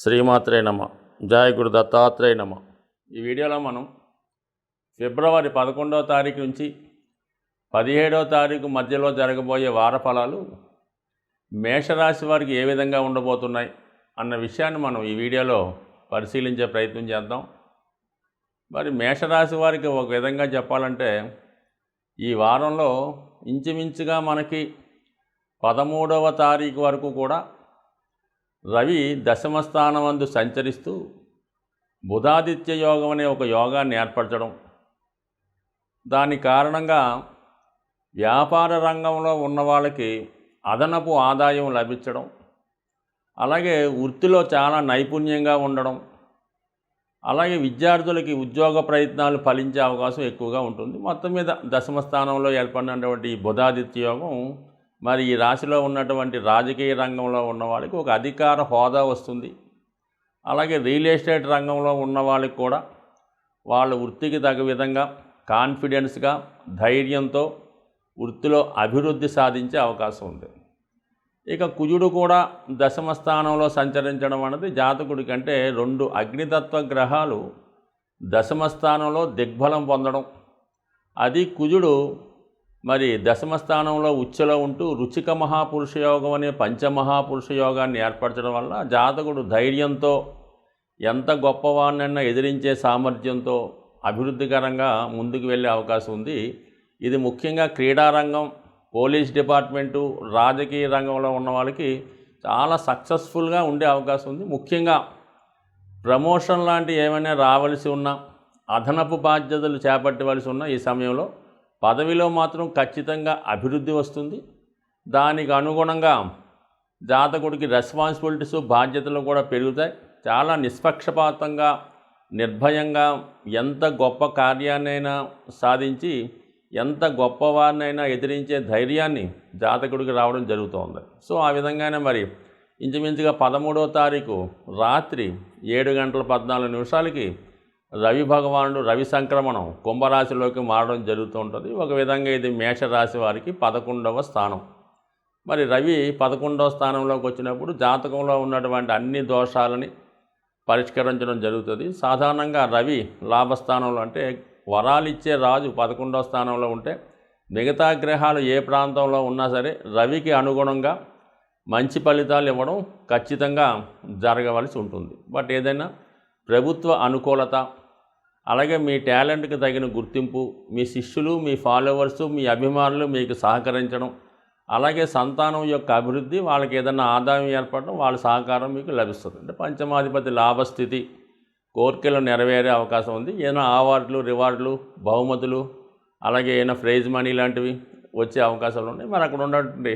శ్రీమాత్రే నమ. జయ గురు దత్తాత్రేయ నమ. ఈ వీడియోలో మనం ఫిబ్రవరి 11వ తారీఖు నుంచి 17వ తారీఖు మధ్యలో జరగబోయే వార ఫలాలు మేషరాశి వారికి ఏ విధంగా ఉండబోతున్నాయి అన్న విషయాన్ని మనం ఈ వీడియోలో పరిశీలించే ప్రయత్నం చేద్దాం. మరి మేషరాశి వారికి ఒక విధంగా చెప్పాలంటే ఈ వారంలో ఇంచుమించుగా మనకి 13వ తారీఖు వరకు కూడా రవి దశమ స్థానమందు సంచరిస్తూ బుధాదిత్య యోగం అనే ఒక యోగాన్ని ఏర్పరచడం, దాని కారణంగా వ్యాపార రంగంలో ఉన్న వాళ్ళకి అదనపు ఆదాయం లభించడం, అలాగే వృత్తిలో చాలా నైపుణ్యంగా ఉండడం, అలాగే విద్యార్థులకి ఉద్యోగ ప్రయత్నాలు ఫలించే అవకాశం ఎక్కువగా ఉంటుంది. మొత్తం మీద దశమ స్థానంలో ఏర్పడినటువంటి ఈ బుధాదిత్య యోగం మరి ఈ రాశిలో ఉన్నటువంటి రాజకీయ రంగంలో ఉన్న వాళ్ళకి ఒక అధికార హోదా వస్తుంది. అలాగే రియల్ ఎస్టేట్ రంగంలో ఉన్న వాళ్ళకి కూడా వాళ్ళ వృత్తికి తగ్గ విధంగా కాన్ఫిడెన్స్గా ధైర్యంతో వృత్తిలో అభివృద్ధి సాధించే అవకాశం ఉంది. ఇక కుజుడు కూడా దశమ స్థానంలో సంచరించడం అనేది జాతకుడి కంటే 2 అగ్నితత్వ గ్రహాలు దశమ స్థానంలో దిగ్బలం పొందడం, అది కుజుడు మరి దశమ స్థానంలో ఉచ్చలో ఉంటూ రుచిక మహాపురుష యోగం అనే పంచమహాపురుష యోగాన్ని ఏర్పరచడం వల్ల జాతకుడు ధైర్యంతో ఎంత గొప్పవాడినైనా ఎదిరించే సామర్థ్యంతో అభివృద్ధికరంగా ముందుకు వెళ్ళే అవకాశం ఉంది. ఇది ముఖ్యంగా క్రీడారంగం, పోలీస్ డిపార్ట్మెంటు, రాజకీయ రంగంలో ఉన్న వాళ్ళకి చాలా సక్సెస్ఫుల్గా ఉండే అవకాశం ఉంది. ముఖ్యంగా ప్రమోషన్ లాంటి ఏమైనా రావాల్సి ఉన్నా, అదనపు బాధ్యతలు చేపట్టవలసి ఉన్న ఈ సమయంలో పదవిలో మాత్రం ఖచ్చితంగా అభివృద్ధి వస్తుంది. దానికి అనుగుణంగా జాతకుడికి రెస్పాన్సిబిలిటీస్, బాధ్యతలు కూడా పెరుగుతాయి. చాలా నిష్పక్షపాతంగా, నిర్భయంగా ఎంత గొప్ప కార్యాన్నైనా సాధించి ఎంత గొప్పవారినైనా ఎదిరించే ధైర్యాన్ని జాతకుడికి రావడం జరుగుతోంది. సో ఆ విధంగానే మరి ఇంచుమించుగా 13వ తారీఖు రాత్రి 7:14 రవి భగవానుడు రవి సంక్రమణం కుంభరాశిలోకి మారడం జరుగుతూ ఉంటుంది. ఒక విధంగా ఇది మేషరాశి వారికి 11వ స్థానం. మరి రవి 11వ స్థానంలోకి వచ్చినప్పుడు జాతకంలో ఉన్నటువంటి అన్ని దోషాలని పరిష్కరించడం జరుగుతుంది. సాధారణంగా రవి లాభస్థానంలో అంటే వరాలిచ్చే రాజు 11వ స్థానంలో ఉంటే మిగతా గ్రహాలు ఏ ప్రాంతంలో ఉన్నా సరే రవికి అనుగుణంగా మంచి ఫలితాలు ఇవ్వడం ఖచ్చితంగా జరగవలసి ఉంటుంది. బట్ ఏదైనా ప్రభుత్వ అనుకూలత, అలాగే మీ టాలెంట్కి తగిన గుర్తింపు, మీ శిష్యులు, మీ ఫాలోవర్సు, మీ అభిమానులు మీకు సహకరించడం, అలాగే సంతానం యొక్క అభివృద్ధి, వాళ్ళకి ఏదైనా ఆదాయం ఏర్పడడం, వాళ్ళ సహకారం మీకు లభిస్తుంది. అంటే పంచమాధిపతి లాభస్థితి, కోరికలు నెరవేరే అవకాశం ఉంది. ఏదైనా అవార్డులు, రివార్డులు, బహుమతులు, అలాగే ఏదైనా ప్రైజ్ మనీ లాంటివి వచ్చే అవకాశాలు ఉన్నాయి. మరి అక్కడ ఉన్నటువంటి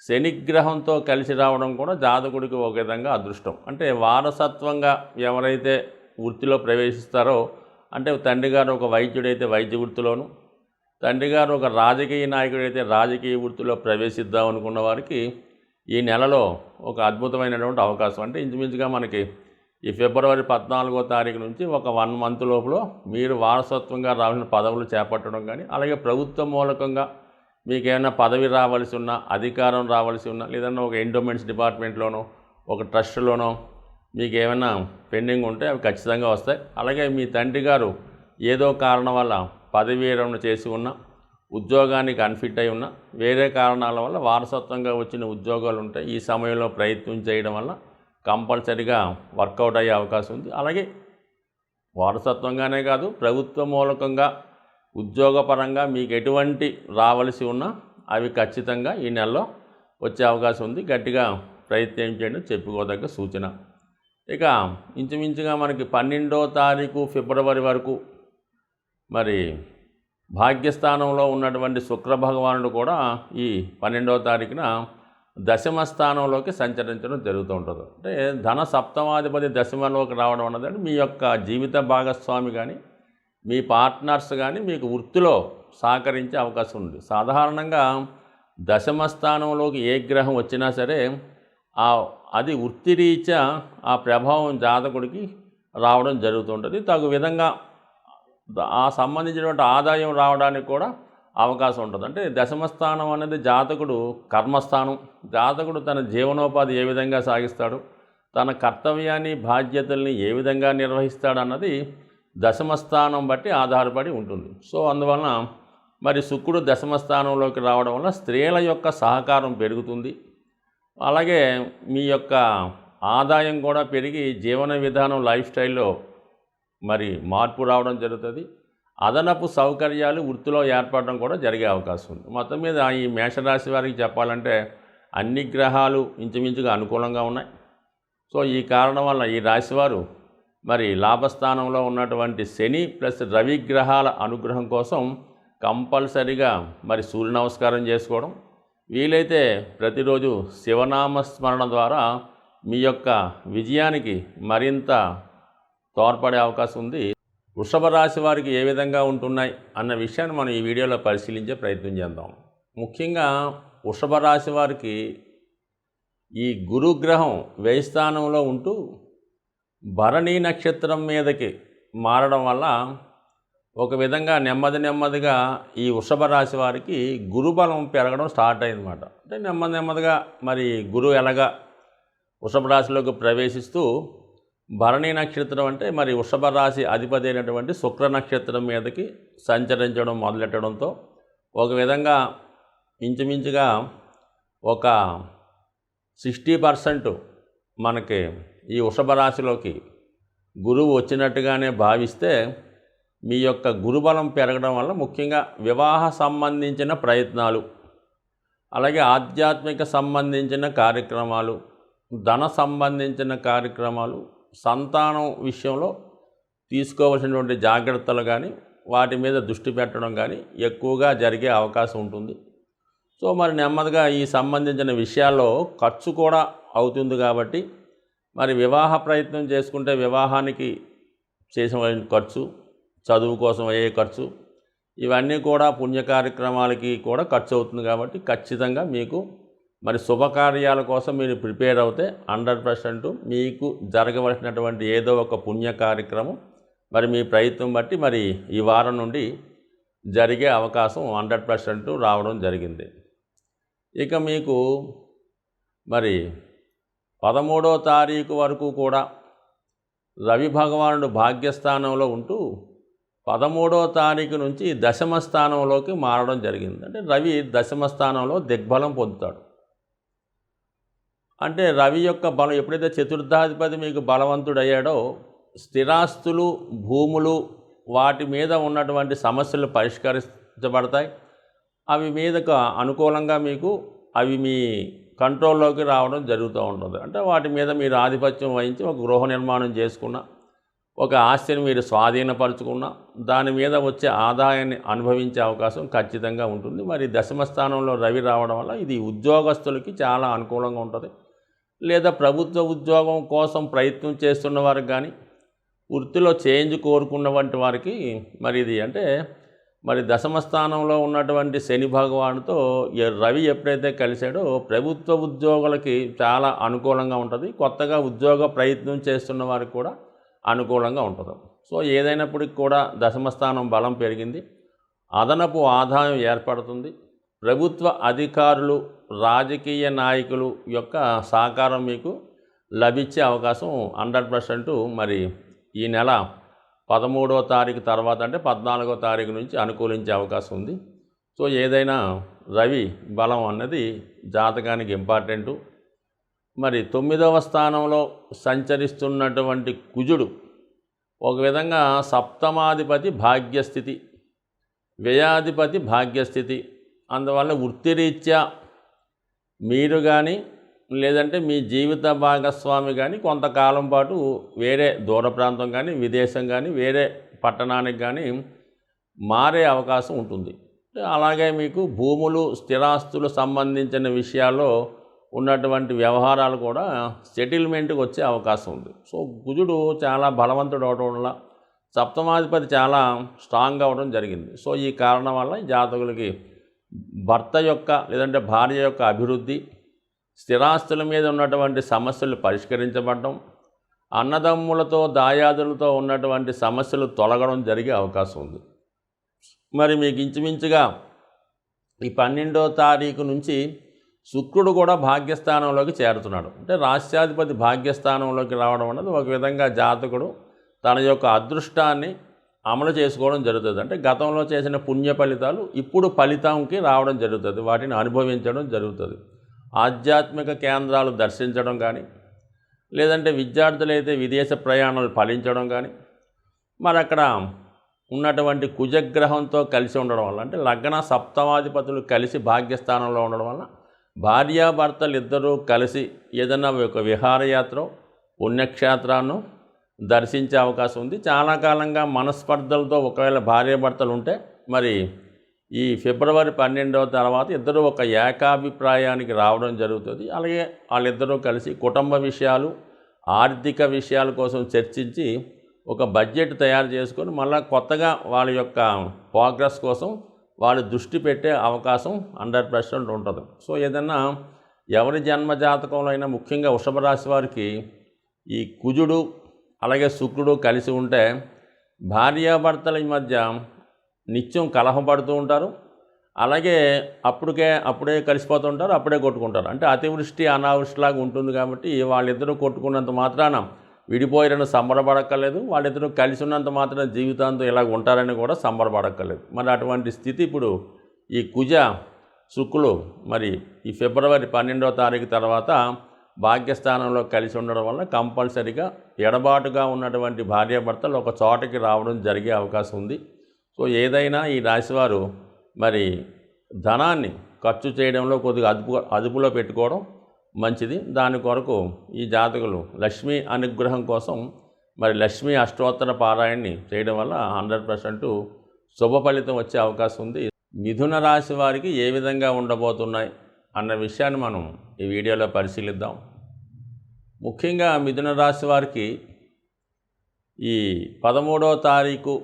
శనిగ్రహంతో కలిసి రావడం కూడా జాతకుడికి ఒక విధంగా అదృష్టం. అంటే వారసత్వంగా ఎవరైతే వృత్తిలో ప్రవేశిస్తారో, అంటే తండ్రి గారు ఒక వైద్యుడైతే వైద్య వృత్తిలోను, తండ్రి గారు ఒక రాజకీయ నాయకుడైతే రాజకీయ వృత్తిలో ప్రవేశిద్దాం అనుకున్న వారికి ఈ నెలలో ఒక అద్భుతమైనటువంటి అవకాశం. అంటే ఇంచుమించుగా మనకి ఈ ఫిబ్రవరి 14వ తారీఖు నుంచి ఒక 1 మంత్ లోపల మీరు వారసత్వంగా రావాల్సిన పదవులు చేపట్టడం కానీ, అలాగే ప్రభుత్వ మూలకంగా మీకు ఏమైనా పదవి రావాల్సి ఉన్నా, అధికారం రావాల్సి ఉన్నా, లేదన్నా ఒక ఎండోమెంట్స్ డిపార్ట్మెంట్లోనో ఒక ట్రస్ట్లోనో మీకు ఏమైనా పెండింగ్ ఉంటే అవి ఖచ్చితంగా వస్తాయి. అలాగే మీ తండ్రి గారు ఏదో కారణం వల్ల పదవి విరమణ చేసి ఉన్న, ఉద్యోగానికి అన్ఫిట్ అయి ఉన్న, వేరే కారణాల వల్ల వారసత్వంగా వచ్చిన ఉద్యోగాలు ఉంటాయి. ఈ సమయంలో ప్రయత్నం చేయడం వల్ల కంపల్సరీగా వర్కౌట్ అయ్యే అవకాశం ఉంది. అలాగే వారసత్వంగానే కాదు, ప్రభుత్వ మూలకంగా ఉద్యోగపరంగా మీకు ఎటువంటి రావాల్సి ఉన్నా అవి ఖచ్చితంగా ఈ నెలలో వచ్చే అవకాశం ఉంది. గట్టిగా ప్రయత్నం చేయండి, చెప్పుకోదగ్గ సూచన. ఇక ఇంచుమించుగా మనకి 12వ తారీఖు ఫిబ్రవరి వరకు మరి భాగ్యస్థానంలో ఉన్నటువంటి శుక్ర భగవానుడు కూడా ఈ 12వ తారీఖున దశమ స్థానంలోకి సంచరించడం జరుగుతూ ఉంటుంది. అంటే ధన సప్తమాధిపతి దశమలోకి రావడం అన్నదంటే మీ యొక్క జీవిత భాగస్వామి కానీ, మీ పార్ట్నర్స్ కానీ మీకు వృత్తిలో సహకరించే అవకాశం ఉంది. సాధారణంగా దశమ స్థానంలోకి ఏ గ్రహం వచ్చినా సరే అది వృత్తిరీత్యా ఆ ప్రభావం జాతకుడికి రావడం జరుగుతుంటుంది. తగు విధంగా ఆ సంబంధించినటువంటి ఆదాయం రావడానికి కూడా అవకాశం ఉంటుంది. అంటే దశమ స్థానం అనేది జాతకుడు కర్మస్థానం. జాతకుడు తన జీవనోపాధి ఏ విధంగా సాగిస్తాడు, తన కర్తవ్యాన్ని బాధ్యతల్ని ఏ విధంగా నిర్వహిస్తాడన్నది దశమ స్థానం బట్టి ఆధారపడి ఉంటుంది. సో అందువలన మరి శుక్రుడు దశమ స్థానంలోకి రావడం వల్ల స్త్రీల యొక్క సహకారం పెరుగుతుంది. అలాగే మీ యొక్క ఆదాయం కూడా పెరిగి జీవన విధానం లైఫ్ స్టైల్లో మరి మార్పు రావడం జరుగుతుంది. అదనపు సౌకర్యాలు వృత్తిలో ఏర్పడడం కూడా జరిగే అవకాశం ఉంది. మొత్తం మీద ఈ మేషరాశి వారికి చెప్పాలంటే అన్ని గ్రహాలు ఇంచుమించుగా అనుకూలంగా ఉన్నాయి. సో ఈ కారణం వల్ల ఈ రాశివారు మరి లాభస్థానంలో ఉన్నటువంటి శని ప్లస్ రవి గ్రహాల అనుగ్రహం కోసం కంపల్సరిగా మరి సూర్య నమస్కారం చేసుకోవడం, వీలైతే ప్రతిరోజు శివనామ స్మరణ ద్వారా మీ యొక్క విజయానికి మరింత తోడ్పడే అవకాశం ఉంది. వృషభ రాశి వారికి ఏ విధంగా ఉంటున్నాయి అన్న విషయాన్ని మనం ఈ వీడియోలో పరిశీలించే ప్రయత్నం చేద్దాం. ముఖ్యంగా వృషభ రాశి వారికి ఈ గురుగ్రహం వ్యయ స్థానంలో ఉంటూ భరణీ నక్షత్రం మీదకి మారడం వల్ల ఒక విధంగా నెమ్మదిగా ఈ వృషభ రాశి వారికి గురుబలం పెరగడం స్టార్ట్ అయిందన్నమాట. అంటే నెమ్మదిగా మరి గురువు ఎలాగా వృషభ రాశిలోకి ప్రవేశిస్తూ భరణీ నక్షత్రం అంటే మరి వృషభ రాశి అధిపతి అయినటువంటి శుక్ర నక్షత్రం మీదకి సంచరించడం మొదలెట్టడంతో ఒక విధంగా ఇంచుమించుగా ఒక 60% మనకి ఈ వృషభ రాశిలోకి గురువు వచ్చినట్టుగానే భావిస్తే మీ యొక్క గురుబలం పెరగడం వల్ల ముఖ్యంగా వివాహ సంబంధించిన ప్రయత్నాలు, అలాగే ఆధ్యాత్మిక సంబంధించిన కార్యక్రమాలు, ధన సంబంధించిన కార్యక్రమాలు, సంతానం విషయంలో తీసుకోవాల్సినటువంటి జాగ్రత్తలు కానీ వాటి మీద దృష్టి పెట్టడం కానీ ఎక్కువగా జరిగే అవకాశం ఉంటుంది. సో మరి నెమ్మదిగా ఈ సంబంధించిన విషయాల్లో ఖర్చు కూడా అవుతుంది కాబట్టి మరి వివాహ ప్రయత్నం చేసుకుంటే వివాహానికి చేసిన ఖర్చు, చదువు కోసం అయ్యే ఖర్చు, ఇవన్నీ కూడా పుణ్య కార్యక్రమాలకి కూడా ఖర్చు అవుతుంది. కాబట్టి ఖచ్చితంగా మీకు మరి శుభకార్యాల కోసం మీరు ప్రిపేర్ అవుతే 100% మీకు జరగవలసినటువంటి ఏదో ఒక పుణ్య కార్యక్రమం మరి మీ ప్రయత్నం బట్టి మరి ఈ వారం నుండి జరిగే అవకాశం 100% రావడం జరిగింది. ఇక మీకు మరి 13వ తారీఖు వరకు కూడా రవి భగవానుడు భాగ్యస్థానంలో ఉంటూ 13వ తారీఖు నుంచి దశమ స్థానంలోకి మారడం జరిగింది. అంటే రవి దశమ స్థానంలో దిగ్బలం పొందుతాడు. అంటే రవి యొక్క బలం ఎప్పుడైతే చతుర్థాధిపతి మీకు బలవంతుడయ్యాడో స్థిరాస్తులు, భూములు, వాటి మీద ఉన్నటువంటి సమస్యలు పరిష్కరించబడతాయి. అవి మీదకు అనుకూలంగా మీకు అవి మీ కంట్రోల్లోకి రావడం జరుగుతూ ఉంటుంది. అంటే వాటి మీద మీరు ఆధిపత్యం వహించి ఒక గృహ నిర్మాణం చేసుకున్న, ఒక ఆస్తిని మీరు స్వాధీనపరుచుకున్న, దాని మీద వచ్చే ఆదాయాన్ని అనుభవించే అవకాశం ఖచ్చితంగా ఉంటుంది. మరి దశమ స్థానంలో రవి రావడం వల్ల ఇది ఉద్యోగస్తులకి చాలా అనుకూలంగా ఉంటుంది. లేదా ప్రభుత్వ ఉద్యోగం కోసం ప్రయత్నం చేస్తున్న వారికి కానీ, వృత్తిలో చేంజ్ కోరుకున్నటువంటి వారికి మరి ఇది అంటే మరి దశమ స్థానంలో ఉన్నటువంటి శని భగవానుతో రవి ఎప్పుడైతే కలిశాడో ప్రభుత్వ ఉద్యోగులకి చాలా అనుకూలంగా ఉంటుంది. కొత్తగా ఉద్యోగ ప్రయత్నం చేస్తున్న వారికి కూడా అనుకూలంగా ఉంటుంది. సో ఏదైనప్పటికీ కూడా దశమ స్థానం బలం పెరిగింది, అదనపు ఆదాయం ఏర్పడుతుంది. ప్రభుత్వ అధికారులు, రాజకీయ నాయకులు యొక్క సహకారం మీకు లభించే అవకాశం 100% మరి ఈ నెల 13వ తారీఖు తర్వాత అంటే 14వ తారీఖు నుంచి అనుకూలించే అవకాశం ఉంది. సో ఏదైనా రవి బలం అన్నది జాతకానికి ఇంపార్టెంటు. మరి 9వ స్థానంలో సంచరిస్తున్నటువంటి కుజుడు ఒక విధంగా సప్తమాధిపతి భాగ్యస్థితి, వ్యయాధిపతి భాగ్యస్థితి. అందువల్ల వృత్తిరీత్యా మీరు కానీ లేదంటే మీ జీవిత భాగస్వామి కానీ కొంతకాలం పాటు వేరే దూర ప్రాంతం కానీ, విదేశం కానీ, వేరే పట్టణానికి కానీ మారే అవకాశం ఉంటుంది. అలాగే మీకు భూములు, స్థిరాస్తులు సంబంధించిన విషయాల్లో ఉన్నటువంటి వ్యవహారాలు కూడా సెటిల్మెంట్కి వచ్చే అవకాశం ఉంది. సో కుజుడు చాలా బలవంతుడు అవడం వల్ల సప్తమాధిపతి చాలా స్ట్రాంగ్ అవ్వడం జరిగింది. సో ఈ కారణం వల్ల జాతకులకి భర్త యొక్క లేదంటే భార్య యొక్క అభివృద్ధి, స్థిరాస్తుల మీద ఉన్నటువంటి సమస్యలు పరిష్కరించబడడం, అన్నదమ్ములతో దాయాదులతో ఉన్నటువంటి సమస్యలు తొలగడం జరిగే అవకాశం ఉంది. మరి మీకు ఇంచుమించుగా ఈ 12వ తారీఖు నుంచి శుక్రుడు కూడా భాగ్యస్థానంలోకి చేరుతున్నాడు. అంటే రాష్ట్రాధిపతి భాగ్యస్థానంలోకి రావడం అన్నది ఒక విధంగా జాతకుడు తన యొక్క అదృష్టాన్ని అమలు చేసుకోవడం జరుగుతుంది. అంటే గతంలో చేసిన పుణ్య ఫలితాలు ఇప్పుడు ఫలితంకి రావడం జరుగుతుంది, వాటిని అనుభవించడం జరుగుతుంది. ఆధ్యాత్మిక కేంద్రాలు దర్శించడం కానీ, లేదంటే విద్యార్థులైతే విదేశ ప్రయాణాలు ఫలించడం కానీ, మరి అక్కడ ఉన్నటువంటి కుజగ్రహంతో కలిసి ఉండడం వల్ల, అంటే లగ్న సప్తమాధిపతులు కలిసి భాగ్యస్థానంలో ఉండడం వల్ల భార్యాభర్తలు ఇద్దరూ కలిసి ఏదైనా ఒక విహారయాత్ర పుణ్యక్షేత్రాన్ని దర్శించే అవకాశం ఉంది. చాలా కాలంగా మనస్పర్ధలతో ఒకవేళ భార్యాభర్తలు ఉంటే మరి ఈ ఫిబ్రవరి 12వ తర్వాత ఇద్దరు ఒక ఏకాభిప్రాయానికి రావడం జరుగుతుంది. అలాగే వాళ్ళిద్దరూ కలిసి కుటుంబ విషయాలు, ఆర్థిక విషయాల కోసం చర్చించి ఒక బడ్జెట్ తయారు చేసుకొని మళ్ళీ కొత్తగా వాళ్ళ యొక్క ప్రోగ్రెస్ కోసం వాళ్ళు దృష్టి పెట్టే అవకాశం 100% ఉంటుంది. సో ఏదన్నా ఎవరి జన్మ జాతకంలో అయినా ముఖ్యంగా వృషభ రాశి వారికి ఈ కుజుడు అలాగే శుక్రుడు కలిసి ఉంటే భార్యాభర్తల మధ్య నిత్యం కలహం పడుతూ ఉంటారు. అలాగే అప్పుడే కలిసిపోతుంటారు, అప్పుడే కొట్టుకుంటారు. అంటే అతివృష్టి అనావృష్టిలాగా ఉంటుంది. కాబట్టి వాళ్ళిద్దరూ కొట్టుకున్నంత మాత్రాన విడిపోయారని సంబరపడక్కర్లేదు, వాళ్ళిద్దరూ కలిసి ఉన్నంత మాత్రాన జీవితాంతం ఇలాగ ఉంటారని కూడా సంబరపడక్కర్లేదు. మరి అటువంటి స్థితి ఇప్పుడు ఈ కుజ శుక్రులు మరి ఈ ఫిబ్రవరి 12వ తారీఖు తర్వాత భాగ్యస్థానంలో కలిసి ఉండడం వల్ల కంపల్సరీగా ఎడబాటుగా ఉన్నటువంటి భార్యాభర్తలు ఒక చోటకి రావడం జరిగే అవకాశం ఉంది. సో ఏదైనా ఈ రాశివారు మరి ధనాన్ని ఖర్చు చేయడంలో కొద్దిగా అదుపులో పెట్టుకోవడం మంచిది. దాని కొరకు ఈ జాతకులు లక్ష్మీ అనుగ్రహం కోసం మరి లక్ష్మీ అష్టోత్తర పారాయణని చేయడం వల్ల 100% శుభ ఫలితం వచ్చే అవకాశం ఉంది. మిథున రాశి వారికి ఏ విధంగా ఉండబోతున్నాయి అన్న విషయాన్ని మనం ఈ వీడియోలో పరిశీలిద్దాం. ముఖ్యంగా మిథున రాశి వారికి ఈ 13వ తారీఖు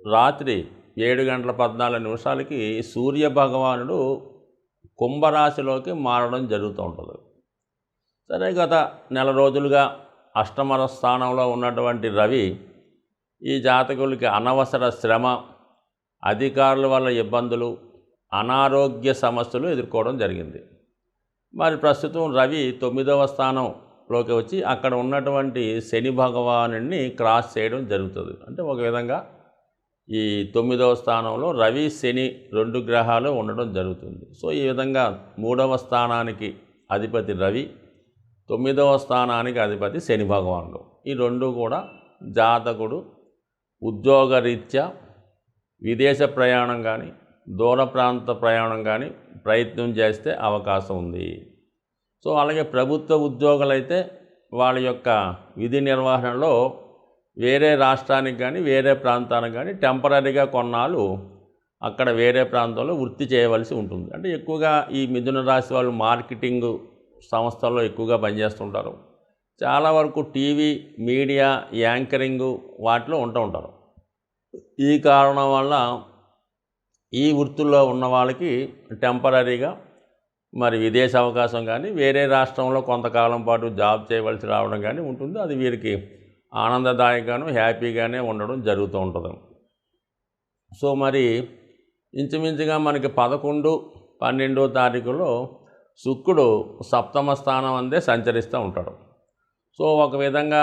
రాత్రి 7:14 సూర్య భగవానుడు కుంభరాశిలోకి మారడం జరుగుతూ ఉంటుంది. సరే, గత నెల రోజులుగా అష్టమ స్థానంలో ఉన్నటువంటి రవి ఈ జాతకులకి అనవసర శ్రమ, అధికారుల వల్ల ఇబ్బందులు, అనారోగ్య సమస్యలు ఎదుర్కోవడం జరిగింది. మరి ప్రస్తుతం రవి 9వ స్థానంలోకి వచ్చి అక్కడ ఉన్నటువంటి శని భగవానుడిని క్రాస్ చేయడం జరుగుతుంది. అంటే ఒక విధంగా ఈ 9వ స్థానంలో రవి శని 2 గ్రహాలు ఉండడం జరుగుతుంది. సో ఈ విధంగా 3వ స్థానానికి అధిపతి రవి, 9వ స్థానానికి అధిపతి శని భగవానుడు, ఈ రెండు కూడా జాతకుడు ఉద్యోగరీత్యా విదేశ ప్రయాణం కానీ దూర ప్రాంత ప్రయాణం కానీ ప్రయత్నం చేస్తే అవకాశం ఉంది. సో అలాగే ప్రభుత్వ ఉద్యోగులైతే వాళ్ళ యొక్క విధి నిర్వహణలో వేరే రాష్ట్రానికి కానీ వేరే ప్రాంతానికి కానీ టెంపరీగా కొన్నాళ్ళు అక్కడ వేరే ప్రాంతంలో వృత్తి చేయవలసి ఉంటుంది. అంటే ఎక్కువగా ఈ మిథున రాశి వాళ్ళు మార్కెటింగ్ సంస్థల్లో ఎక్కువగా పనిచేస్తుంటారు. చాలా వరకు టీవీ, మీడియా, యాంకరింగ్ వాటిలో ఉంటూ ఉంటారు. ఈ కారణం వల్ల ఈ వృత్తుల్లో ఉన్న వాళ్ళకి టెంపరీగా మరి విదేశ అవకాశం కానీ వేరే రాష్ట్రంలో కొంతకాలం పాటు జాబ్ చేయవలసి రావడం కానీ ఉంటుంది. అది వీరికి ఆనందదాయకంగాను హ్యాపీగానే ఉండడం జరుగుతూ ఉంటుంది. సో మరి ఇంచుమించుగా మనకి 11, 12వ తారీఖులో శుక్రుడు సప్తమ స్థానం అందే సంచరిస్తూ ఉంటాడు. సో ఒక విధంగా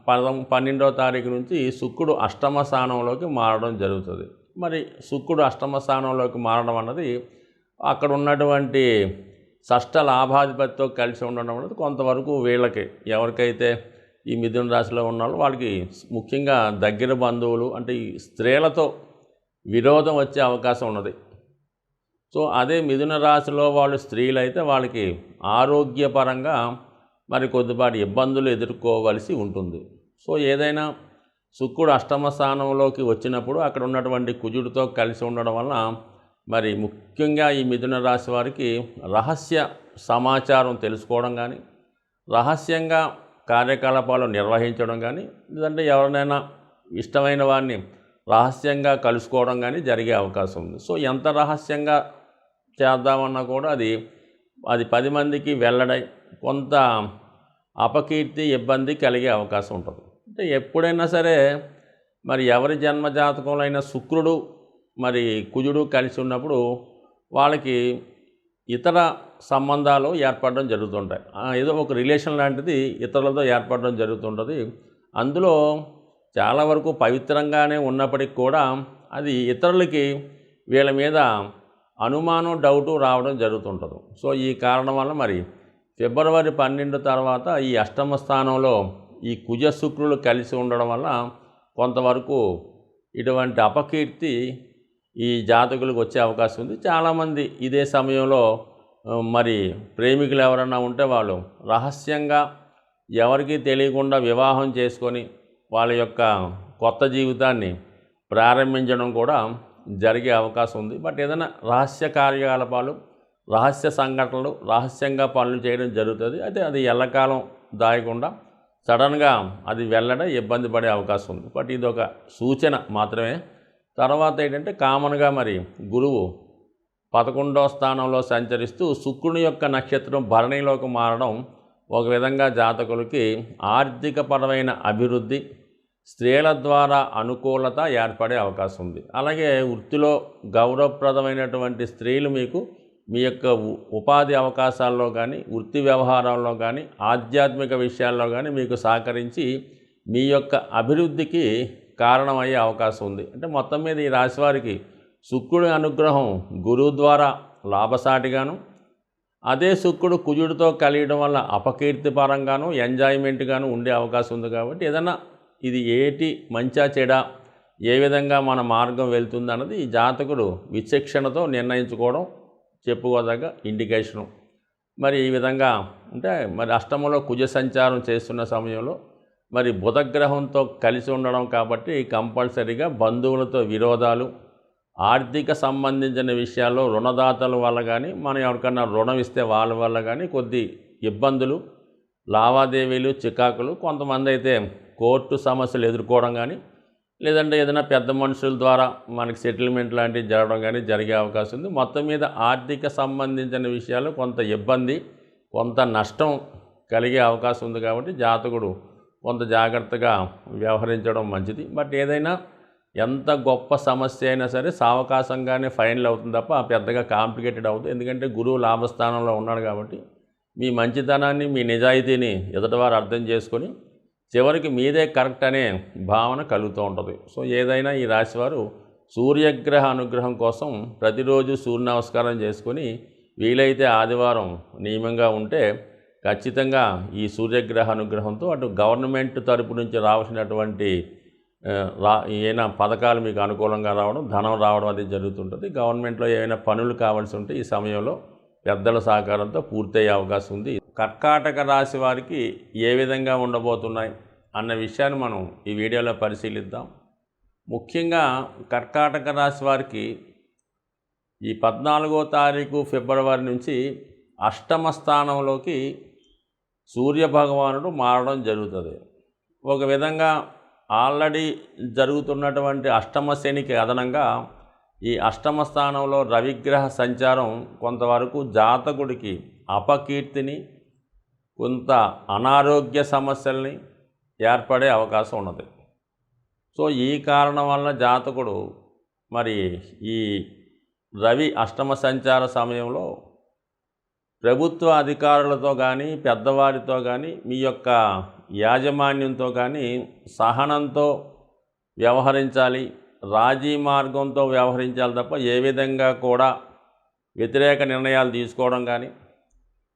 12వ తారీఖు నుంచి శుక్రుడు అష్టమ స్థానంలోకి మారడం జరుగుతుంది. మరి శుక్రుడు అష్టమ స్థానంలోకి మారడం అన్నది అక్కడ ఉన్నటువంటి షష్ఠ లాభాధిపతితో కలిసి ఉండడం అనేది కొంతవరకు వీళ్ళకి ఎవరికైతే ఈ మిథున రాశిలో ఉన్నారో వాళ్ళకి ముఖ్యంగా దగ్గర బంధువులు అంటే ఈ స్త్రీలతో విరోధం వచ్చే అవకాశం ఉన్నది. సో అదే మిథున రాశిలో వాళ్ళు స్త్రీలు అయితే వాళ్ళకి ఆరోగ్యపరంగా మరి కొద్దిపాటి ఇబ్బందులు ఎదుర్కోవలసి ఉంటుంది. సో ఏదైనా శుక్రుడు అష్టమ స్థానంలోకి వచ్చినప్పుడు అక్కడ ఉన్నటువంటి కుజుడితో కలిసి ఉండడం వలన మరి ముఖ్యంగా ఈ మిథున రాశి వారికి రహస్య సమాచారం తెలుసుకోవడం కానీ, రహస్యంగా కార్యకలాపాలు నిర్వహించడం కానీ, లేదంటే ఎవరినైనా ఇష్టమైన వారిని రహస్యంగా కలుసుకోవడం కానీ జరిగే అవకాశం ఉంది. సో ఎంత రహస్యంగా చేద్దామన్నా కూడా అది 10 మందికి వెల్లడై కొంత అపకీర్తి, ఇబ్బంది కలిగే అవకాశం ఉంటుంది. అంటే ఎప్పుడైనా సరే మరి ఎవరి జన్మజాతకంలో అయినా శుక్రుడు మరి కుజుడు కలిసి ఉన్నప్పుడు వాళ్ళకి ఇతర సంబంధాలు ఏర్పడడం జరుగుతుంటాయి. ఏదో ఒక రిలేషన్ లాంటిది ఇతరులతో ఏర్పడడం జరుగుతుంటుంది. అందులో చాలా వరకు పవిత్రంగానే ఉన్నప్పటికి కూడా అది ఇతరులకి వీళ్ళ మీద అనుమానం, డౌటు రావడం జరుగుతుంటుంది. సో ఈ కారణం వల్ల మరి ఫిబ్రవరి 12 తర్వాత ఈ అష్టమ స్థానంలో ఈ కుజ శుక్రులు కలిసి ఉండడం వల్ల కొంతవరకు ఇటువంటి అపకీర్తి ఈ జాతకులకు వచ్చే అవకాశం ఉంది. చాలామంది ఇదే సమయంలో మరి ప్రేమికులు ఎవరన్నా ఉంటే వాళ్ళు రహస్యంగా ఎవరికీ తెలియకుండా వివాహం చేసుకొని వాళ్ళ యొక్క కొత్త జీవితాన్ని ప్రారంభించడం కూడా జరిగే అవకాశం ఉంది. బట్ ఏదైనా రహస్య కార్యకలాపాలు, రహస్య సంఘటనలు, రహస్యంగా పనులు చేయడం జరుగుతుంది. అయితే అది ఎల్లకాలం దాయకుండా సడన్గా అది వెళ్ళడం ఇబ్బంది పడే అవకాశం ఉంది. బట్ ఇది ఒక సూచన మాత్రమే. తర్వాత ఏంటంటే కామన్గా మరి గురువు 11వ స్థానంలో సంచరిస్తూ శుక్రుని యొక్క నక్షత్రం భరణిలోకి మారడం ఒక విధంగా జాతకులకి ఆర్థికపరమైన అభివృద్ధి, స్త్రీల ద్వారా అనుకూలత ఏర్పడే అవకాశం ఉంది. అలాగే వృత్తిలో గౌరవప్రదమైనటువంటి స్త్రీలు మీకు మీ యొక్క ఉపాధి అవకాశాల్లో కానీ, వృత్తి వ్యవహారాల్లో కానీ, ఆధ్యాత్మిక విషయాల్లో కానీ మీకు సహకరించి మీ యొక్క అభివృద్ధికి కారణమయ్యే అవకాశం ఉంది. అంటే మొత్తం మీద ఈ రాశివారికి శుక్రుడి అనుగ్రహం గురువు ద్వారా లాభసాటిగాను, అదే శుక్రుడు కుజుడితో కలియడం వల్ల అపకీర్తిపరంగాను, ఎంజాయ్మెంట్గాను ఉండే అవకాశం ఉంది. కాబట్టి ఏదన్నా ఇది ఏటి మంచా చెడా, ఏ విధంగా మన మార్గం వెళ్తుంది అన్నది ఈ జాతకుడు విచక్షణతో నిర్ణయించుకోవడం చెప్పుకోదగ్గ ఇండికేషను. మరి ఈ విధంగా అంటే మరి అష్టమంలో కుజ సంచారం చేస్తున్న సమయంలో మరి బుధగ్రహంతో కలిసి ఉండడం కాబట్టి కంపల్సరీగా బంధువులతో విరోధాలు, ఆర్థిక సంబంధించిన విషయాల్లో రుణదాతల వల్ల కానీ, మనం ఎవరికన్నా రుణం ఇస్తే వాళ్ళ వల్ల కానీ కొద్ది ఇబ్బందులు, లావాదేవీలు, చికాకులు, కొంతమంది అయితే కోర్టు సమస్యలు ఎదుర్కోవడం కానీ, లేదంటే ఏదైనా పెద్ద మనుషుల ద్వారా మనకి సెటిల్మెంట్ లాంటివి జరగడం కానీ జరిగే అవకాశం ఉంది. మొత్తం మీద ఆర్థిక సంబంధించిన విషయాలు కొంత ఇబ్బంది, కొంత నష్టం కలిగే అవకాశం ఉంది. కాబట్టి జాతకుడు కొంత జాగ్రత్తగా వ్యవహరించడం మంచిది. బట్ ఏదైనా ఎంత గొప్ప సమస్య అయినా సరే సావకాశంగానే ఫైనల్ అవుతుంది తప్ప పెద్దగా కాంప్లికేటెడ్ అవుతుంది. ఎందుకంటే గురువు లాభస్థానంలో ఉన్నాడు కాబట్టి మీ మంచితనాన్ని, మీ నిజాయితీని ఎదుటివారు అర్థం చేసుకొని చివరికి మీదే కరెక్ట్ అనే భావన కలుగుతూ ఉంటుంది. సో ఏదైనా ఈ రాశివారు సూర్యగ్రహ అనుగ్రహం కోసం ప్రతిరోజు సూర్య నమస్కారం చేసుకొని వీలైతే ఆదివారం నియమంగా ఉంటే ఖచ్చితంగా ఈ సూర్యగ్రహ అనుగ్రహంతో అటు గవర్నమెంట్ తరపు నుంచి రావాల్సినటువంటి ఏమైనా పథకాలు మీకు అనుకూలంగా రావడం, ధనం రావడం అది జరుగుతుంటుంది. గవర్నమెంట్లో ఏమైనా పనులు కావాల్సి ఉంటే ఈ సమయంలో పెద్దల సహకారంతో పూర్తయ్యే అవకాశం ఉంది. కర్కాటక రాశి వారికి ఏ విధంగా ఉండబోతున్నాయి అన్న విషయాన్ని మనం ఈ వీడియోలో పరిశీలిద్దాం. ముఖ్యంగా కర్కాటక రాశి వారికి ఈ 14వ తారీఖు ఫిబ్రవరి నుంచి అష్టమ స్థానంలోకి సూర్యభగవానుడు మారడం జరుగుతుంది. ఒక విధంగా ఆల్రెడీ జరుగుతున్నటువంటి అష్టమ శనికి అదనంగా ఈ అష్టమ స్థానంలో రవిగ్రహ సంచారం కొంతవరకు జాతకుడికి అపకీర్తిని, కొంత అనారోగ్య సమస్యల్ని ఏర్పడే అవకాశం ఉన్నది. సో ఈ కారణం వల్ల జాతకుడు మరి ఈ రవి అష్టమ సంచార సమయంలో ప్రభుత్వ అధికారులతో కానీ, పెద్దవారితో కానీ, మీ యొక్క యాజమాన్యంతో కానీ సహనంతో వ్యవహరించాలి, రాజీ మార్గంతో వ్యవహరించాలి తప్ప ఏ విధంగా కూడా వ్యతిరేక నిర్ణయాలు తీసుకోవడం కానీ,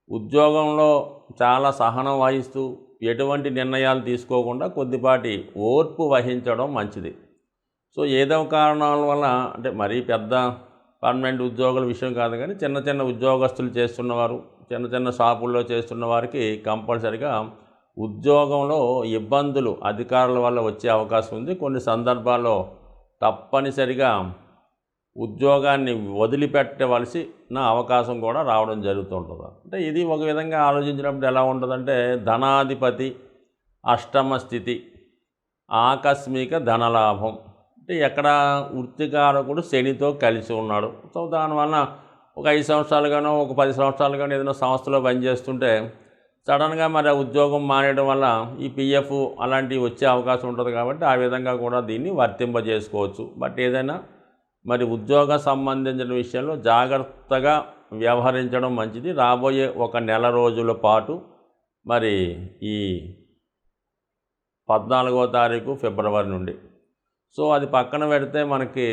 ఉద్యోగంలో చాలా సహనం వహిస్తూ ఎటువంటి నిర్ణయాలు తీసుకోకుండా కొద్దిపాటి ఓర్పు వహించడం మంచిది. సో ఏదో కారణాల వల్ల అంటే మరీ పెద్ద పర్మనెంట్ ఉద్యోగుల విషయం కాదు కానీ చిన్న చిన్న ఉద్యోగస్తులు చేస్తున్నవారు, చిన్న చిన్న షాపుల్లో చేస్తున్న వారికి కంపల్సరిగా ఉద్యోగంలో ఇబ్బందులు అధికారుల వల్ల వచ్చే అవకాశం ఉంది. కొన్ని సందర్భాల్లో తప్పనిసరిగా ఉద్యోగాన్ని వదిలిపెట్టవలసిన అవకాశం కూడా రావడం జరుగుతుంటుంది. అంటే ఇది ఒక విధంగా ఆలోచించినప్పుడు ఎలా ఉంటుందంటే ధనాధిపతి అష్టమ స్థితి, ఆకస్మిక ధనలాభం, అంటే ఎక్కడ వృత్తికారకుడు శనితో కలిసి ఉన్నాడు. సో దానివల్ల ఒక 5 సంవత్సరాలుగానో ఒక 10 సంవత్సరాలుగానో ఏదైనా సంస్థలో పనిచేస్తుంటే సడన్గా మరి ఆ ఉద్యోగం మానేయడం వల్ల ఈ పిఎఫ్ అలాంటివి వచ్చే అవకాశం ఉంటుంది. కాబట్టి ఆ విధంగా కూడా దీన్ని వర్తింపజేసుకోవచ్చు. బట్ ఏదైనా మరి ఉద్యోగ సంబంధించిన విషయంలో జాగ్రత్తగా వ్యవహరించడం మంచిది రాబోయే ఒక నెల రోజుల పాటు. మరి ఈ 14వ తారీఖు ఫిబ్రవరి నుండి. సో అది పక్కన పెడితే మనకి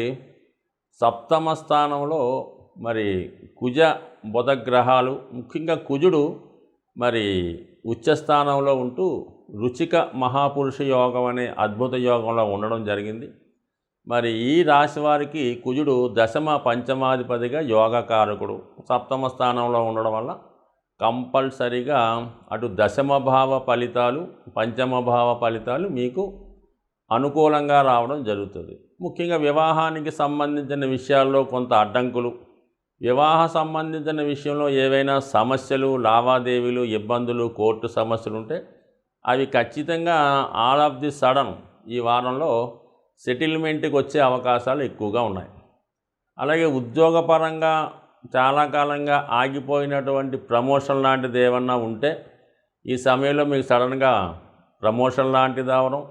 సప్తమ స్థానంలో మరి కుజ బుధ గ్రహాలు, ముఖ్యంగా కుజుడు మరి ఉచ్చస్థానంలో ఉంటూ రుచిక మహాపురుష యోగం అనే అద్భుత యోగంలో ఉండడం జరిగింది. మరి ఈ రాశి వారికి కుజుడు దశమ పంచమాధిపతిగా యోగకారకుడు సప్తమ స్థానంలో ఉండడం వల్ల కంపల్సరిగా అటు దశమ భావ ఫలితాలు పంచమ భావ ఫలితాలు మీకు అనుకూలంగా రావడం జరుగుతుంది. ముఖ్యంగా వివాహానికి సంబంధించిన విషయాల్లో కొంత అడ్డంకులు, వివాహ సంబంధించిన విషయంలో ఏవైనా సమస్యలు, లావాదేవీలు, ఇబ్బందులు, కోర్టు సమస్యలు ఉంటే అవి ఖచ్చితంగా ఆల్ ఆఫ్ ది సడన్ ఈ వారంలో సెటిల్మెంట్కి వచ్చే అవకాశాలు ఎక్కువగా ఉన్నాయి. అలాగే ఉద్యోగపరంగా చాలా కాలంగా ఆగిపోయినటువంటి ప్రమోషన్ లాంటిది ఏమన్నా ఉంటే ఈ సమయంలో మీకు సడన్గా ప్రమోషన్ లాంటిది రావడం,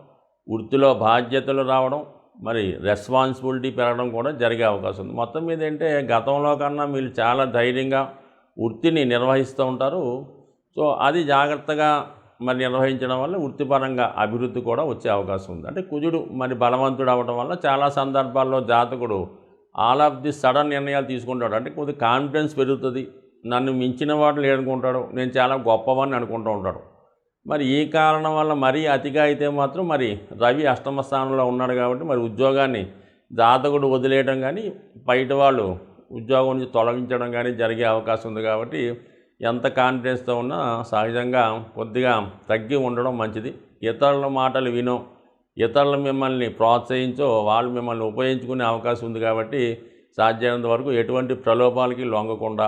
వృత్తిలో బాధ్యతలు రావడం, మరి రెస్పాన్సిబిలిటీ పెరగడం కూడా జరిగే అవకాశం ఉంది. మొత్తం మీద ఏంటంటే గతంలో కన్నా మీరు చాలా ధైర్యంగా వృత్తిని నిర్వహిస్తూ ఉంటారు. సో అది జాగ్రత్తగా మరి నిర్వహించడం వల్ల వృత్తిపరంగా అభివృద్ధి కూడా వచ్చే అవకాశం ఉంది. అంటే కుజుడు మరి బలవంతుడు అవ్వడం వల్ల చాలా సందర్భాల్లో జాతకుడు ఆల్ ఆఫ్ ది సడన్ నిర్ణయాలు తీసుకుంటాడు. అంటే కొద్దిగా కాన్ఫిడెన్స్ పెరుగుతుంది, నన్ను మించిన వాడు లేదనుకుంటాడు, నేను చాలా గొప్పవాడిని అనుకుంటూ ఉంటాడు. మరి ఈ కారణం వల్ల మరీ అతిగా అయితే మాత్రం మరి రవి అష్టమ స్థానంలో ఉన్నాడు కాబట్టి మరి ఉద్యోగాన్ని జాతకుడు వదిలేయడం కానీ బయట వాళ్ళు ఉద్యోగం నుంచి తొలగించడం కానీ జరిగే అవకాశం ఉంది. కాబట్టి ఎంత కాన్ఫిడెన్స్తో ఉన్నా సహజంగా కొద్దిగా తగ్గి ఉండడం మంచిది. ఇతరుల మాటలు వినో, ఇతరులు మిమ్మల్ని ప్రోత్సహించో వాళ్ళు మిమ్మల్ని ఉపయోగించుకునే అవకాశం ఉంది. కాబట్టి సాధ్యమైనంత వరకు ఎటువంటి ప్రలోభాలకి లొంగకుండా,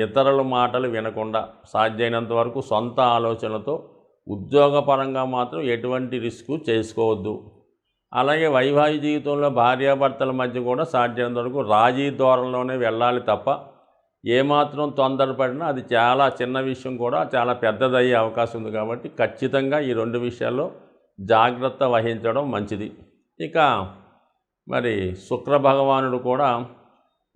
ఇతరుల మాటలు వినకుండా సాధ్యమైనంత వరకు సొంత ఆలోచనలతో ఉద్యోగపరంగా మాత్రం ఎటువంటి రిస్క్ చేసుకోవద్దు. అలాగే వైవాహిక జీవితంలో భార్యాభర్తల మధ్య కూడా సాధ్యమైనంత వరకు రాజీ ధోరణిలోనే వెళ్ళాలి తప్ప ఏమాత్రం తొందరపడినా అది చాలా చిన్న విషయం కూడా చాలా పెద్దదయ్యే అవకాశం ఉంది. కాబట్టి ఖచ్చితంగా ఈ రెండు విషయాల్లో జాగ్రత్త వహించడం మంచిది. ఇక మరి శుక్ర భగవానుడు కూడా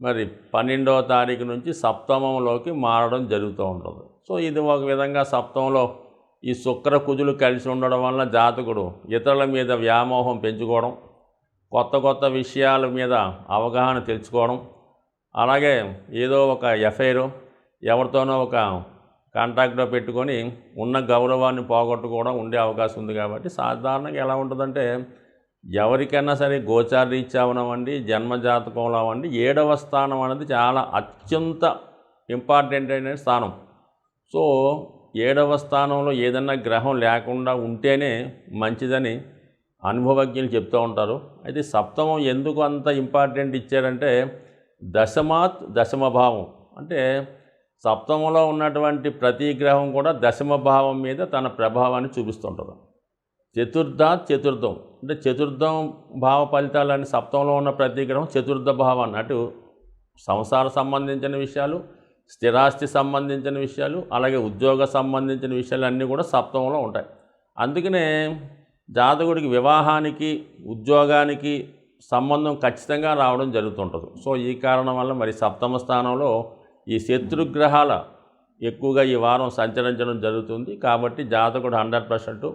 మరి 12వ తారీఖు నుంచి సప్తమంలోకి మారడం జరుగుతూ ఉంటుంది. సో ఇది ఒక విధంగా సప్తమంలో ఈ శుక్ర కుజులు కలిసి ఉండడం వల్ల జాతకుడు ఇతరుల మీద వ్యామోహం పెంచుకోవడం, కొత్త కొత్త విషయాల మీద అవగాహన తెలుసుకోవడం, అలాగే ఏదో ఒక ఎఫ్ఐఆర్ ఎవరితోనో ఒక కాంటాక్ట్లో పెట్టుకొని ఉన్న గౌరవాన్ని పోగొట్టుకోవడం ఉండే అవకాశం ఉంది. కాబట్టి సాధారణంగా ఎలా ఉంటుందంటే ఎవరికైనా సరే గోచారరీత్యా అవనివ్వండి, జన్మజాతకంలో అవ్వండి, 7వ స్థానం అనేది చాలా అత్యంత ఇంపార్టెంట్ అయిన స్థానం. సో 7వ స్థానంలో ఏదన్నా గ్రహం లేకుండా ఉంటేనే మంచిదని అనుభవజ్ఞులు చెప్తూ ఉంటారు. అయితే సప్తమం ఎందుకు అంత ఇంపార్టెంట్ ఇచ్చారంటే దశమాత్ దశమ భావం, అంటే సప్తమంలో ఉన్నటువంటి ప్రతి గ్రహం కూడా దశమ భావం మీద తన ప్రభావాన్ని చూపిస్తుంటుంది. చతుర్థాత్ చతుర్థం అంటే చతుర్థం భావ ఫలితాలని సప్తంలో ఉన్న ప్రతి గ్రహం చతుర్థ భావాన్ని అటు సంసార సంబంధించిన విషయాలు, స్థిరాస్తి సంబంధించిన విషయాలు, అలాగే ఉద్యోగ సంబంధించిన విషయాలు అన్నీ కూడా సప్తంలో ఉంటాయి. అందుకనే జాతకుడికి వివాహానికి ఉద్యోగానికి సంబంధం ఖచ్చితంగా రావడం జరుగుతుంటుంది. సో ఈ కారణం వల్ల మరి సప్తమ స్థానంలో ఈ శత్రుగ్రహాల ఎక్కువగా ఈ వారం సంచరించడం జరుగుతుంది. కాబట్టి జాతకుడు 100%